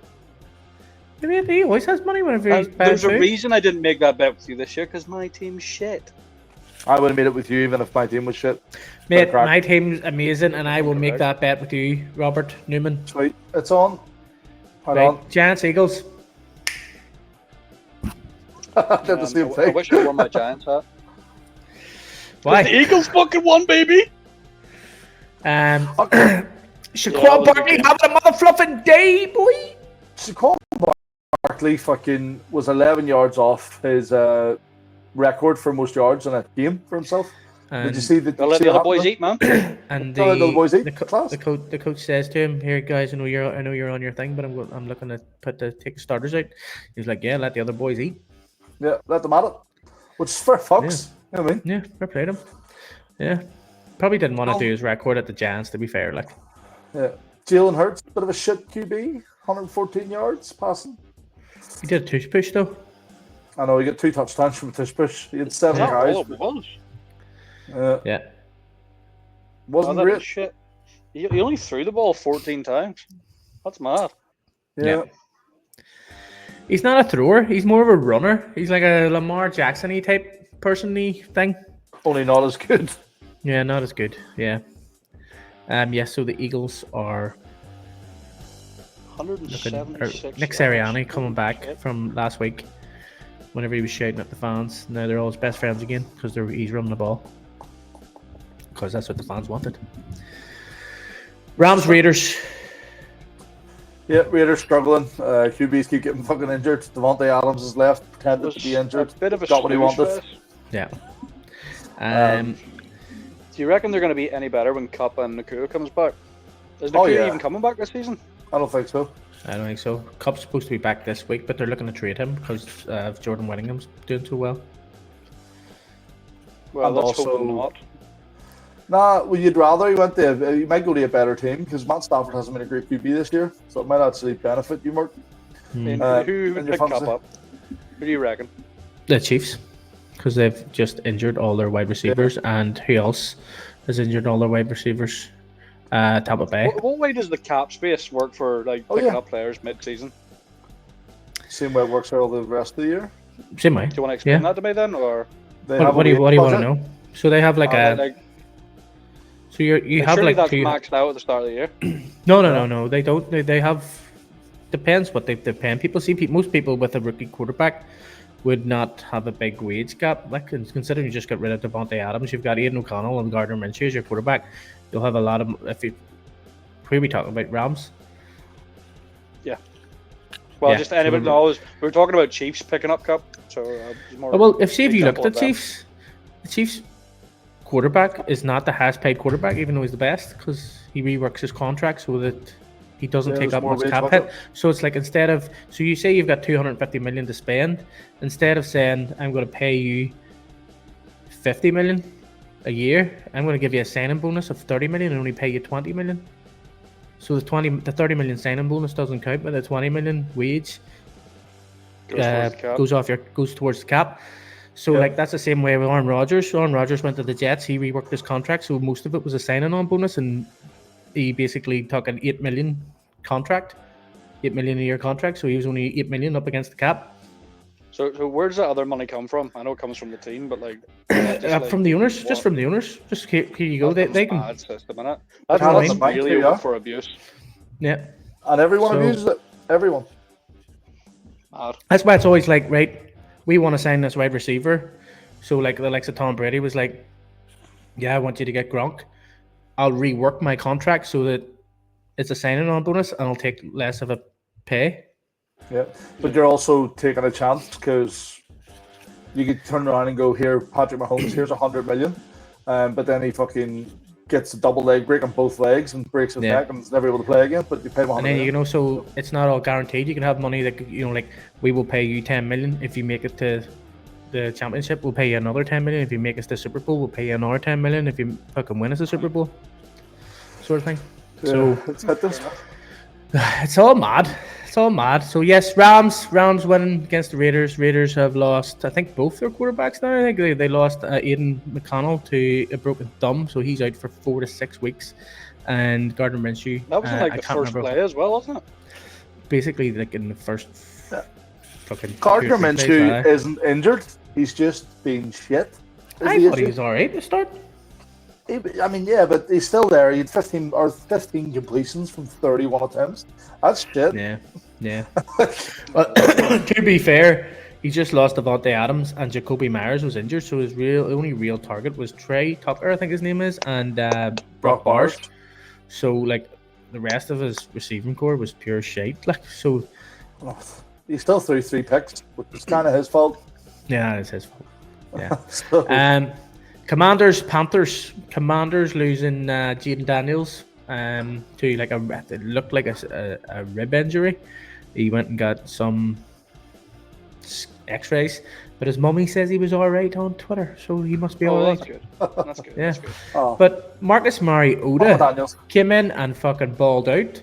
He always has money whenever he's buying There's a food. reason I didn't make that bet with you this year, because my team's shit. I would have made it with you even if my team was shit. Mate, Crack. my team's amazing, and I will make that bet with you, Robert Newman. Sweet. It's on. Hold Right, on. Giants, Eagles. Did the same I thing. wish I wore my Giants hat. Why? The Eagles fucking won, baby. Shaquan Yeah, Barkley having a mother fluffing day, boy. Saquon Barkley fucking was 11 yards off his record for most yards in a game for himself. Did you see the? Don't let the other boys eat, man. And Don't let the boys eat. the Class. coach says to him, "Here, guys, I know you're on your thing, but I'm looking to take the starters out." He's like, "Yeah, let the other boys eat." Yeah, let them at it. Which is fair fucks. You know what I mean? Yeah, fair play to him. Yeah, probably didn't want to do his record at the Giants. To be fair, like, Yeah. Jalen Hurts, bit of a shit QB, 114 yards passing. he did a tush push though. I know he got 2 touchdowns from a tush push. He had 7 That's carries. all it was. Yeah, Oh, Wasn't that was great. shit. He only threw the ball 14 times. That's mad. Yeah. he's not a thrower. He's more of a runner. He's like a Lamar Jackson-y type person-y thing. Only not as good. Yeah, not as good. Yeah. So the Eagles are looking. 176. Nick Sirianni coming back from last week. Whenever he was shouting at the fans, now they're all his best friends again because he's running the ball. Because that's what the fans wanted. Rams Raiders. Yeah, Raiders struggling. QBs keep getting fucking injured. Devontae Adams is left, pretended to be injured. A bit of a Got what he snooze wanted. fest. Yeah. Do you reckon they're going to be any better when Cup and Nakua comes back? Is Oh, Nakua yeah. even coming back this season? I don't think so. I don't think so. Cup's supposed to be back this week, but they're looking to trade him because Jordan Whittingham's doing so well. Well, And let's also- hope not. Nah, well, you'd rather he went to. You might go to a better team because Matt Stafford hasn't been a great QB this year, so it might actually benefit you, Mark. And Uh, who would in your pick Cup fantasy? up? Who do you reckon? The Chiefs, because they've just injured all their wide receivers, and who else has injured all their wide receivers? Tampa Bay. What way does the cap space work for picking yeah. up players mid-season? Same way it works for all the rest of the year. Same way. Do you want to explain Yeah. that to me then, or They What, have what do a you want to budget. know? So they have like a. So you have surely like that's two. maxed out at the start of the year. No. They don't. They have. Depends what they're paying people. Most people with a rookie quarterback would not have a big wage gap. Like considering you just got rid of Devontae Adams, you've got Aidan O'Connell and Gardner Minshew as your quarterback. You'll have a lot of. Who are we talking about? Rams. Well, Yeah, just anybody so- knows. We were talking about Chiefs picking up Cup, so it's more. Well, if you look example at the of that. Chiefs, the Chiefs quarterback is not the highest paid quarterback, even though he's the best, because he reworks his contract so that he doesn't Yeah, take there's up more much wage cap budget. hit. So it's like instead of you say you've got 250 million to spend, instead of saying I'm going to pay you 50 million a year, I'm going to give you a signing bonus of 30 million and only pay you 20 million. So the 30 million signing bonus doesn't count, but the 20 million wage Goes towards the cap. goes towards the cap. So Yeah. like that's the same way with Aaron Rodgers. Aaron Rodgers went to the Jets. He reworked his contract, so most of it was a signing-on bonus, and he basically took an 8 million contract, 8 million a year contract. So he was only 8 million up against the cap. So where does that other money come from? I know it comes from the team, but just From the owners, what- just from the owners. Just here you go. They can, bad system, innit? That's That's what I mean. really Yeah. open for abuse. yeah. And everyone So- abuses it. Everyone. Mad. That's why it's always like, right, we want to sign this wide receiver. So like the likes of Tom Brady was like, yeah, I want you to get Gronk. I'll rework my contract so that it's a signing on bonus and I'll take less of a pay. Yeah, but you're also taking a chance because you could turn around and go, here, Patrick Mahomes, here's 100 million, but then he fucking gets a double leg break on both legs and breaks his neck and is never able to play again. But you pay him $100 million. And then, so it's not all guaranteed. You can have money that, like we will pay you 10 million if you make it to the championship. We'll pay you another 10 million if you make us the Super Bowl. We'll pay you another 10 million if you fucking win us the Super Bowl, sort of thing. Yeah, so it's all mad. It's all mad. So yes, Rams winning against the Raiders. Raiders have lost, I think, both their quarterbacks now. I think they lost Aiden McConnell to a broken thumb, so he's out for 4 to 6 weeks. And Gardner Minshew. That was the first play as well, wasn't it? Basically, like in the first fucking. Gardner Minshew isn't injured. He's just been shit. I thought he was all right to start. I mean, yeah, but he's still there. He had 15 completions from 31 attempts. That's shit. Yeah. Well, to be fair, he just lost Devontae Adams and Jacoby Myers was injured, so his only real target was Trey Tucker, I think his name is, and Brock Bowers. So, like, the rest of his receiving core was pure shite. Like, so he still threw 3 picks, which was kind of his fault. Yeah, it's his fault. Yeah. Commanders, Panthers. Commanders losing Jaden Daniels to like it looked like a rib injury. He went and got some X-rays, but his mummy says he was all right on Twitter, so he must be all right. That's good. That's good. Yeah. That's good. Oh. But Marcus Mariota came in and fucking balled out.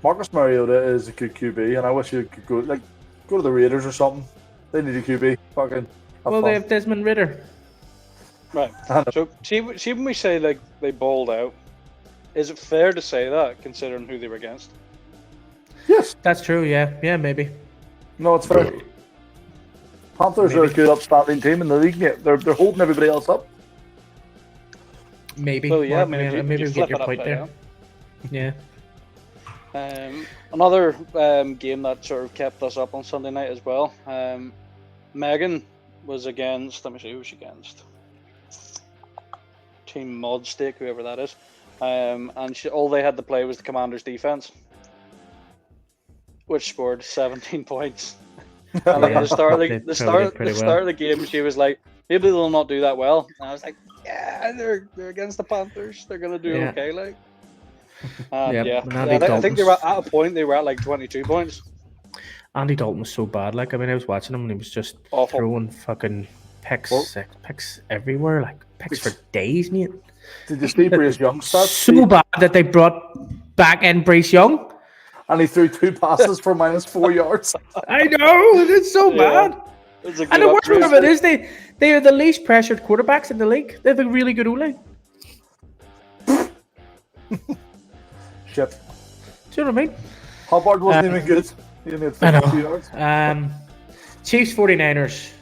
Marcus Mariota is a good QB, and I wish he could go to the Raiders or something. They need a QB. Fucking. They have Desmond Ridder. Right. So see when we say like they balled out, is it fair to say that considering who they were against? Yes, that's true. Yeah, maybe. No, it's fair. Panthers are a good, upstanding team in the league. They're holding everybody else up. Maybe. Well, yeah, maybe we get your point there. Yeah. Another game that sort of kept us up on Sunday night as well. Megan was against. Let me see who was she against. Team Modstick, whoever that is, and all they had to play was the Commanders' defense, which scored 17 points. And like at the start of the game, she was like, "Maybe they'll not do that well." And I was like, "Yeah, they're against the Panthers. They're gonna do okay." Like, I think they were at a point. They were at like 22 points. Andy Dalton was so bad. Like, I mean, I was watching him and he was just awful. Throwing fucking picks everywhere, like picks for days, mate. Did you see Bryce Young stats? So bad that they brought back in Bryce Young, and he threw 2 passes for -4 yards. I know, it's so bad. And the worst part of it is they are the least pressured quarterbacks in the league. They have a really good O-line. Shit. Do you know what I mean? Hubbard wasn't even good. He only had 52 yards. Chiefs 49ers.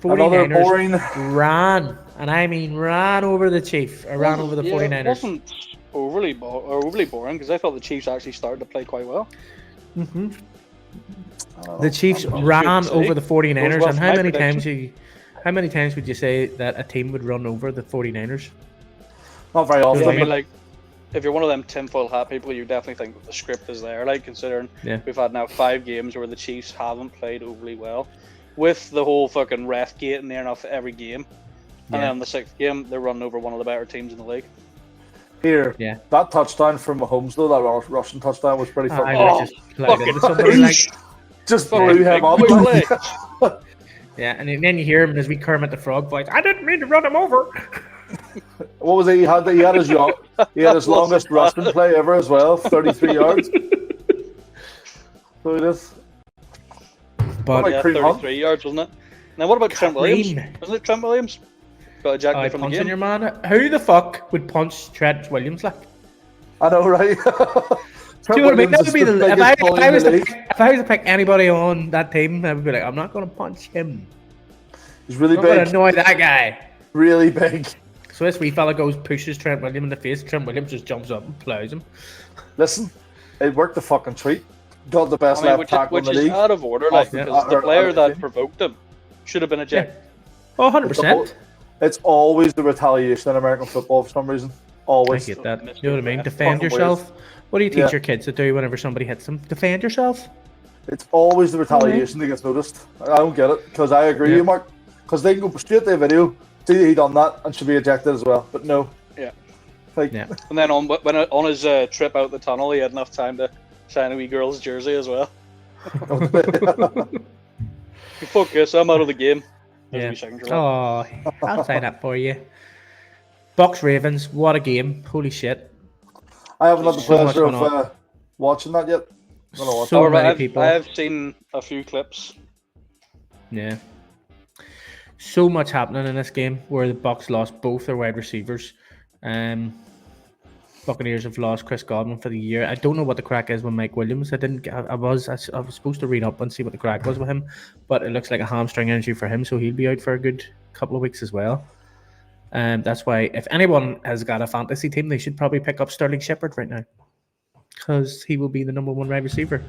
Another boring ran, and I mean ran over the Chiefs. Ran over the 49ers. It wasn't overly boring because I thought the Chiefs actually started to play quite well. Mm-hmm. The Chiefs ran over the 49ers, and how many times would you say that a team would run over the 49ers? Not very often. I mean, like, if you're one of them tinfoil hat people, you definitely think that the script is there. Like, considering we've had now 5 games where the Chiefs haven't played overly well, with the whole fucking ref gate near enough every game, and then the 6th game they're running over one of the better teams in the league. That touchdown from Mahomes though, that Russian touchdown was pretty just blew him up. Yeah, and then you hear him as we Kermit the Frog voice. I didn't mean to run him over. What was it? He had his longest Russian play ever as well, 33 yards. So it is. But 33 yards, wasn't it? Now what about Trent Williams? Wasn't it Trent Williams? Got ejected from the game. Your man. Who the fuck would punch Trent Williams like? I know, right? Do you know what I mean? That would be if I was to pick anybody on that team, I would be like, I'm not going to punch him. He's really big. I'm going to annoy that guy. Really big. So this wee fella pushes Trent Williams in the face. Trent Williams just jumps up and plows him. Listen, it worked the fucking treat. Got the best left tackle in the league. Which is out of order, like, because the player that provoked him should have been ejected. Oh, 100%. It's always the retaliation in American football for some reason. Always. I get that. You know what I mean? Defend yourself. What do you teach your kids to do whenever somebody hits them? Defend yourself. It's always the retaliation that gets noticed. I don't get it, because I agree with you, Mark. Because they can go straight to a video, See, he done that and should be ejected as well, but no. Yeah. Yeah. And then on his trip out the tunnel, he had enough time to sign a wee girl's jersey as well. Fuck this, I'm out of the game. Yeah. Oh, I'll sign up for you. Bucks Ravens, what a game! Holy shit! I haven't had the So much pleasure going of watching that yet. I don't know what. So many people. I have seen a few clips. Yeah. So much happening in this game where the Bucks lost both their wide receivers. Buccaneers have lost Chris Godwin for the year. I don't know what the crack is with Mike Williams. I was supposed to read up and see what the crack was with him, but it looks like a hamstring injury for him, so he'll be out for a good couple of weeks as well. That's why if anyone has got a fantasy team, they should probably pick up Sterling Shepard right now, because he will be the number one wide receiver.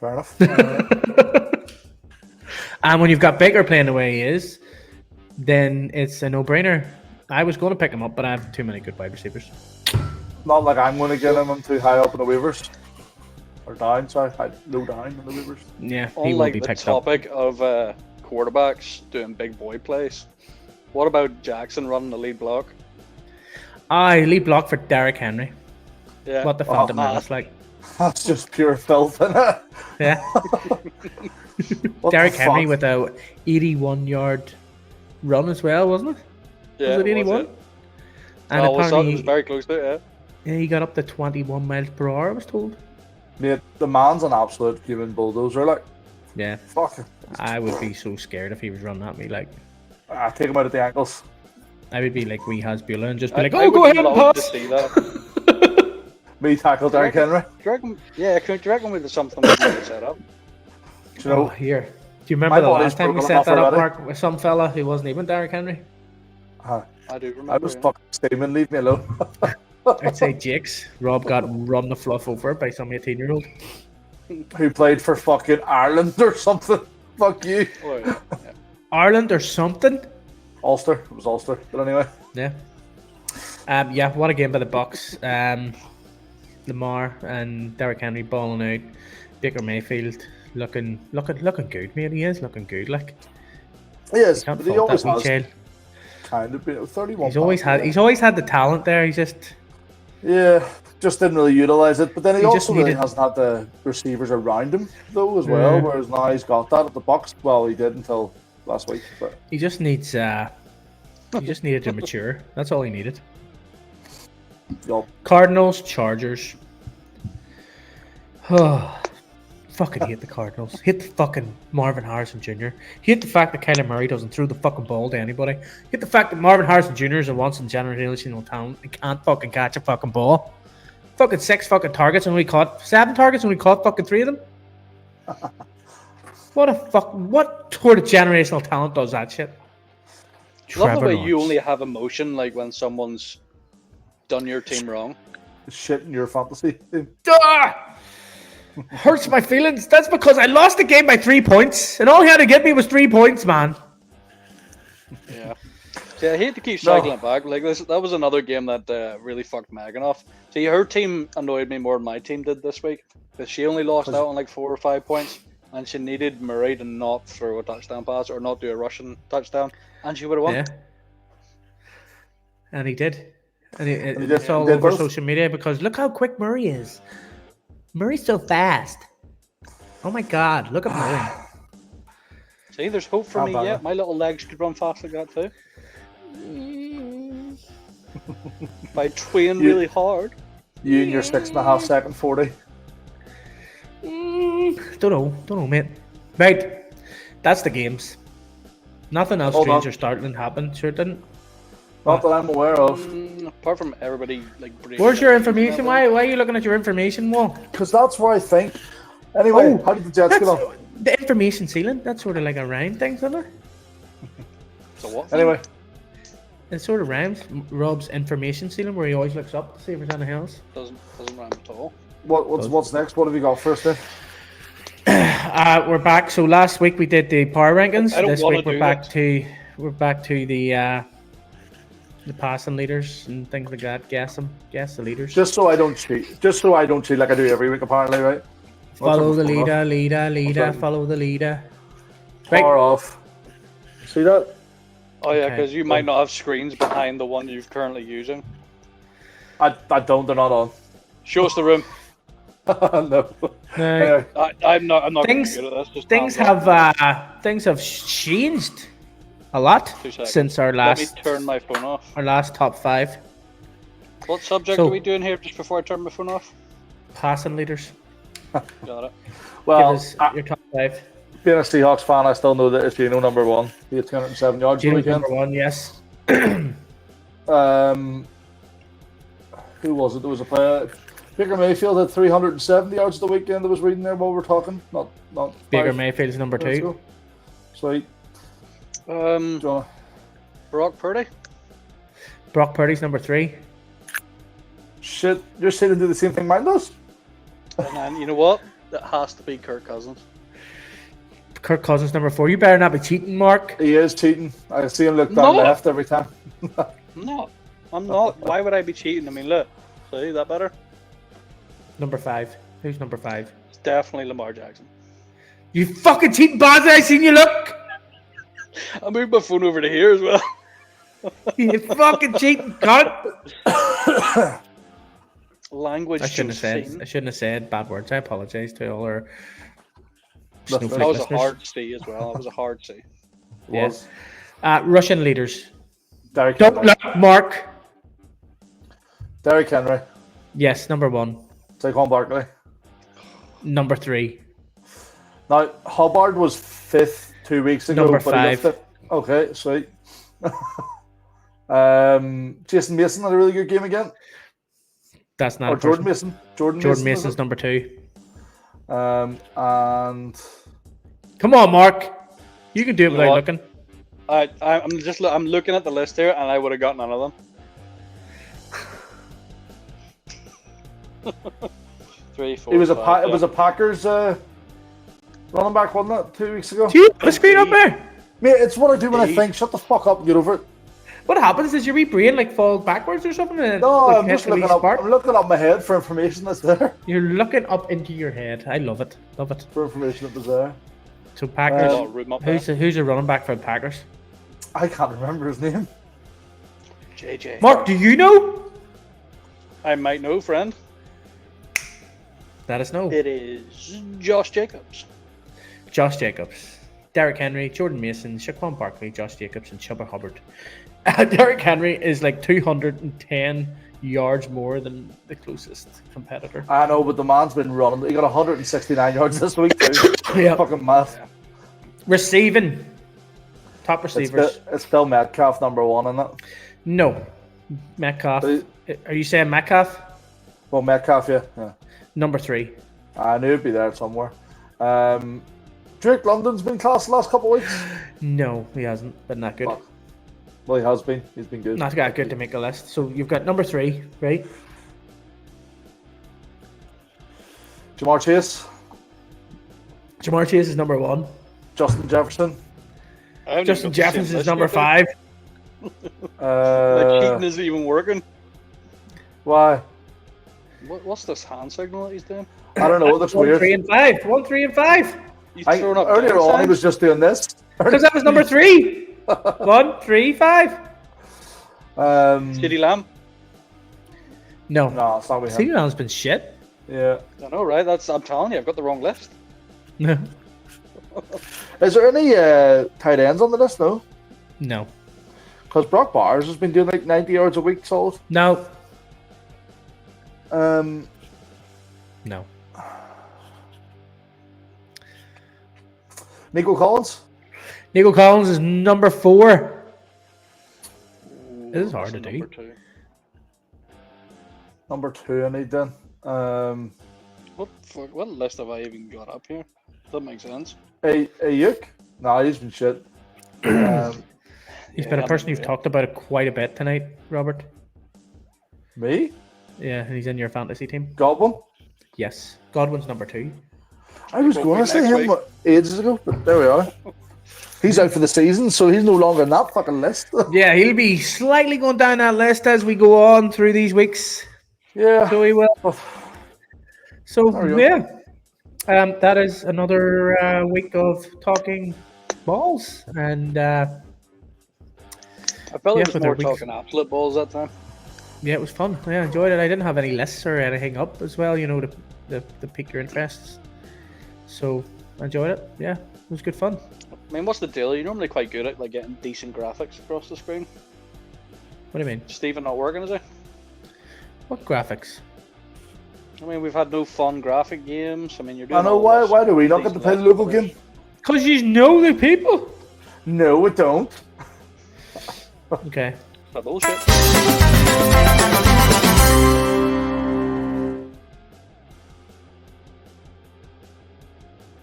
Fair enough. And when you've got Baker playing the way he is, then it's a no-brainer. I was going to pick him up, but I have too many good wide receivers. Not like I'm going to get him. I'm too high up in the waivers. Or down, sorry. Low down in the waivers. Yeah, he will be picked up. On the topic of quarterbacks doing big boy plays, what about Jackson running the lead block? Lead block for Derrick Henry. Yeah. What the Phantom Menace like. That's just pure filth, isn't it? Yeah. Derrick Henry with a 81-yard run as well, wasn't it? Yeah, was it 81? Was it? And it was very close to it, yeah. He got up to 21 miles per hour, I was told. Mate, the man's an absolute human bulldozer, like. Yeah. Fuck it. I would be so scared if he was running at me, like. Take him out at the ankles. I would be like wee Hasbula and just be like, I go ahead and pass. To see that. Me tackle Derrick Henry. Do you reckon with something we can set up? You know, here. Do you remember the last time we set that up, Mark, with some fella who wasn't even Derrick Henry? I do remember. I was fucking steaming, leave me alone. I'd say Jake's. Rob got run the fluff over by some 18-year-old. Who played for fucking Ireland or something. Fuck you. Oh, yeah. Ireland or something? Ulster. It was Ulster. But anyway. Yeah. Yeah, what a game by the Bucks. Lamar and Derrick Henry balling out. Baker Mayfield looking good, mate. He is looking good, like. Yes, but he always has. Child. Kind of been 31. He's always had the talent there. He's just just didn't really utilize it. But then he also really hasn't had the receivers around him though as well. Whereas now he's got that at the Bucks. Well, he did until last week. But he just needs he just needed to mature. That's all he needed. Yup. Cardinals, Chargers. Oh, fucking hate the Cardinals. Hate the fucking Marvin Harrison Jr. Hate the fact that Kyler Murray doesn't throw the fucking ball to anybody. Hate the fact that Marvin Harrison Jr. is a once in generational talent and can't fucking catch a fucking ball. Fucking 6 fucking targets and we caught 7 targets and we caught fucking 3 of them. What sort of generational talent does that shit? Love the way you only have emotion like when someone's done your team wrong. Shit in your fantasy team. Hurts my feelings. That's because I lost the game by 3 points, and all he had to get me was 3 points, man. Yeah. See, I hate to keep cycling back. Like that was another game that really fucked Megan off. See, her team annoyed me more than my team did this week because she only lost out on like 4 or 5 points, and she needed Murray to not throw a touchdown pass or not do a rushing touchdown, and she would have won. Yeah. And he did. And it's all over social media because look how quick Murray is. Murray's so fast. Oh my God, look at Murray. See, there's hope for me yet. My little legs could run fast like that too. If I train really hard. You and your 6.5 second 40. Don't know, mate. Right, that's the games. Nothing else strange or startling happened. Sure didn't. Not that I'm aware of. Apart from everybody like. Where's your information? Why are you looking at your information wall? Because that's where I think. Anyway, how did the Jets get on? The information ceiling. That's sort of like a rhyme thing, isn't it? So what? Anyway, it sort of rhymes. Rob's information ceiling, where he always looks up to see if there's anything else. Doesn't rhyme at all. What's next? What have you got first then? We're back. So last week we did the power rankings. This week we're back to the passing leaders and things like that. Guess the leaders. Just so I don't cheat. Like I do every week apparently, right? Follow the leader. Follow the leader. Far off. See that? Oh yeah, Okay. because you might not have screens behind the one you're currently using. I don't. They're not on. Show us the room. No. Now, I'm not going to Things- be good at this. Just things hands up. have changed a lot 2 seconds. since our Let me last turn my phone off. top 5 What subject So- are we doing here just before I turn my phone off? passing leaders. Got it. Well, Give us your top 5. being a Seahawks fan, I still know that it's Geno number 1. He had 207 yards the Gino weekend. number 1, yes. Who was it? There was a player. Baker Mayfield had 370 yards the weekend. I was reading there while we were talking. Not Baker 5 Mayfield's number minutes 2. ago. Sweet. John. Brock Purdy. Brock Purdy's number 3. Shit, you're saying to do the same thing mine does? And then, you know what? That has to be Kirk Cousins. Kirk Cousins number 4. You better not be cheating, Mark. He is cheating. I see him look down No. left every time. No, I'm not. Why would I be cheating? I mean, look. See, that better? Number 5. Who's number 5? It's definitely Lamar Jackson. You fucking cheating bastard! I seen you look. I moved my phone over to here as well. You fucking cheating cunt. Language I shouldn't scene. have said bad words. I apologize to all our That's snowflake That was a listeners. hard C as well. That was a hard C. Yes. Russian leaders. Derrick Don't Henry. look, Mark. Derrick Henry. Yes, number 1. Saquon Barkley. Number 3. Now, Hubbard was 5th 2 weeks ago. Number but he got 5. fifth. Okay, sweet. Jason Mason had a really good game again. That's not Or a person. Jordan Mason. Jordan Jordan Mason, Mason's number 2. and Come on, Mark. You can do it You know without what? looking. I'm looking at the list here, and I would have got none of them. 3, 4. it was 5, it was a Packers running back, wasn't it? 2 weeks ago. Do you have the screen up there? Mate, it's what I do when I Eight. think. Shut the fuck up and get over it. What happens is your wee brain like falls backwards or something? And No, like, I'm hits just a wee looking up. spark? I'm looking up my head for information that's there. You're looking up into your head. I love it. Love it. For information that was there. So Packers. Oh, room up there. who's the running back for the Packers? I can't remember his name. JJ. Mark, do you know? I might know, friend. Let us know. It is Josh Jacobs. Josh Jacobs, Derrick Henry, Jordan Mason, Saquon Barkley, Josh Jacobs, and Chuba Hubbard. Derrick Henry is like 210 yards more than the closest competitor. I know, but the man's been running. He got 169 yards this week too. Yeah. Fucking mad. Receiving. Top receivers. It's still Metcalf number 1, isn't it? No. Metcalf. Who- Are you saying Metcalf? Well, Metcalf, yeah. Number 3. I knew it'd be there somewhere. Drake London's been class the last couple of weeks. No, he hasn't. Been that good. Fuck. Well, he has been. He's been good. Not that good to make a list. So you've got number 3, right? Jamar Chase, Jamar Chase is number 1. Justin Jefferson. I haven't Justin even got the same Jefferson is list number here, 5. The cheating isn't even working. Why? What's this hand signal that he's doing? I don't know. It looks 1, weird. 3, and 5. 1, 3, and 5. He's I, throwing up earlier down on, he signs. was just doing this. Because that was number 3. 1, 3, 5. CeeDee Lamb. No. No, it's not with him. CeeDee Lamb's been shit. Yeah. I know, right? I'm telling you, I've got the wrong list. No. Is there any tight ends on the list? No. No. Because Brock Bowers has been doing like 90 yards a week solid. No. Um, No. Nico Collins. Nico Collins is number 4. This is hard What's to number do. 2? Number 2, I need then. What list have I even got up here? Doesn't make sense. Ayuk? No, he's been shit. He's been a person you've talked about quite a bit tonight, Robert. Me? Yeah, and he's in your fantasy team. Godwin? Yes. Godwin's number 2. I was going to say next him week. ages ago, but there we are. He's out for the season, so he's no longer in that fucking list. Yeah, he'll be slightly going down that list as we go on through these weeks. Yeah. So he will. So, There we yeah. That is another week of talking balls. And I felt Yeah, it was with more our weeks. talking absolute balls that time. Yeah, it was fun. Yeah, I enjoyed it. I didn't have any lists or anything up as well, to pique your interests. So I enjoyed it. Yeah, it was good fun. I mean, what's the deal? You're normally quite good at like getting decent graphics across the screen. What do you mean? Stephen not working, is he? What graphics? I mean, we've had no fun graphic games. I mean, you're doing. I know, all this why do we not get to decent play the lists, local but game? Because you know the people. No, we don't. Okay. That bullshit.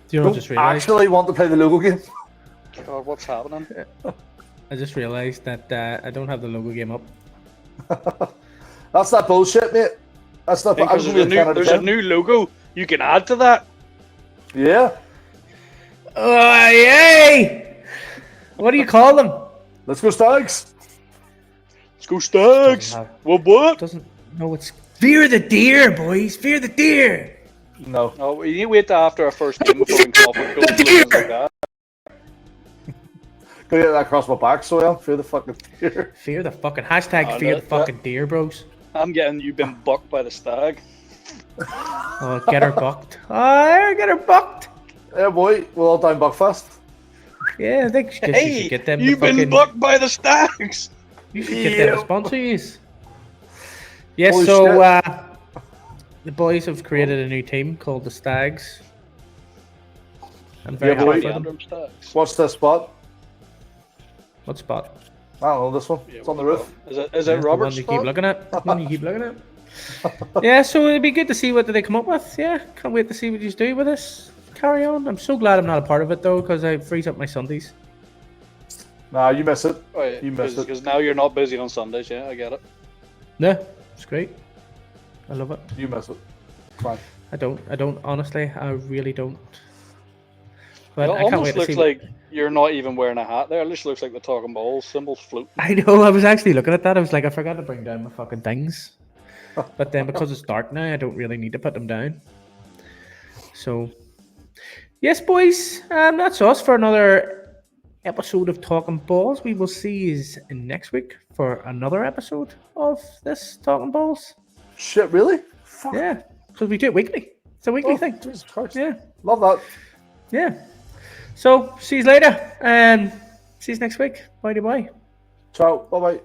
Do you know what I Don't just realised? actually want to play the local game. God, what's happening? I just realised that I don't have the logo game up. That's that bullshit, mate. That's not. Because there's a new logo you can add to that. Yeah. Oh, yay! What do you call them? Let's go Stags. Let's go Stags. What? Doesn't. No, it's Fear the Deer, boys. Fear the Deer. No. Oh, we need to wait till after our first game before we come off with goals like that. Go get that across my back, so yeah. Fear the fucking deer. Fear the fucking hashtag. Oh, Fear no, the fucking deer, bros. I'm getting you've been bucked by the stag. Oh, get her bucked. Oh, get her bucked. Yeah, boy. We're all down Belfast. Yeah, I think you should get them. You've been bucked by the stags. You should get them to sponsor you. Yes, Holy so shit. the boys have created a new team called the Stags. I'm very Yeah, happy boy. for them. Random stags. What's this spot? What spot? I don't know, this one. Yeah, It's on the roof. Is it Yeah, the Robert's one you spot? keep looking at. The one you keep looking at. Yeah, so it'd be good to see what they come up with. Yeah, can't wait to see what you do with this. Carry on. I'm so glad I'm not a part of it though, because I frees up my Sundays. Nah, you miss it. Oh, yeah, You missed it. because now you're not busy on Sundays. Yeah, I get it. Yeah, it's great. I love it. You miss it. Fine. I don't honestly. I really don't. But It I can't almost wait to looks see. like you're not even wearing a hat there. It just looks like the Talkin Balls symbols floating. I know. I was actually looking at that. I was like, I forgot to bring down my fucking things. But then because it's dark now, I don't really need to put them down. So, yes, boys, that's us for another episode of Talking Balls. We will see you next week for another episode of this Talking Balls. Shit, really? Fuck. Yeah, because we do it weekly. It's a weekly thing. Jesus Christ. Yeah, Love that. yeah. So, see you later, and see you next week. Bye, bye. Ciao. Bye bye.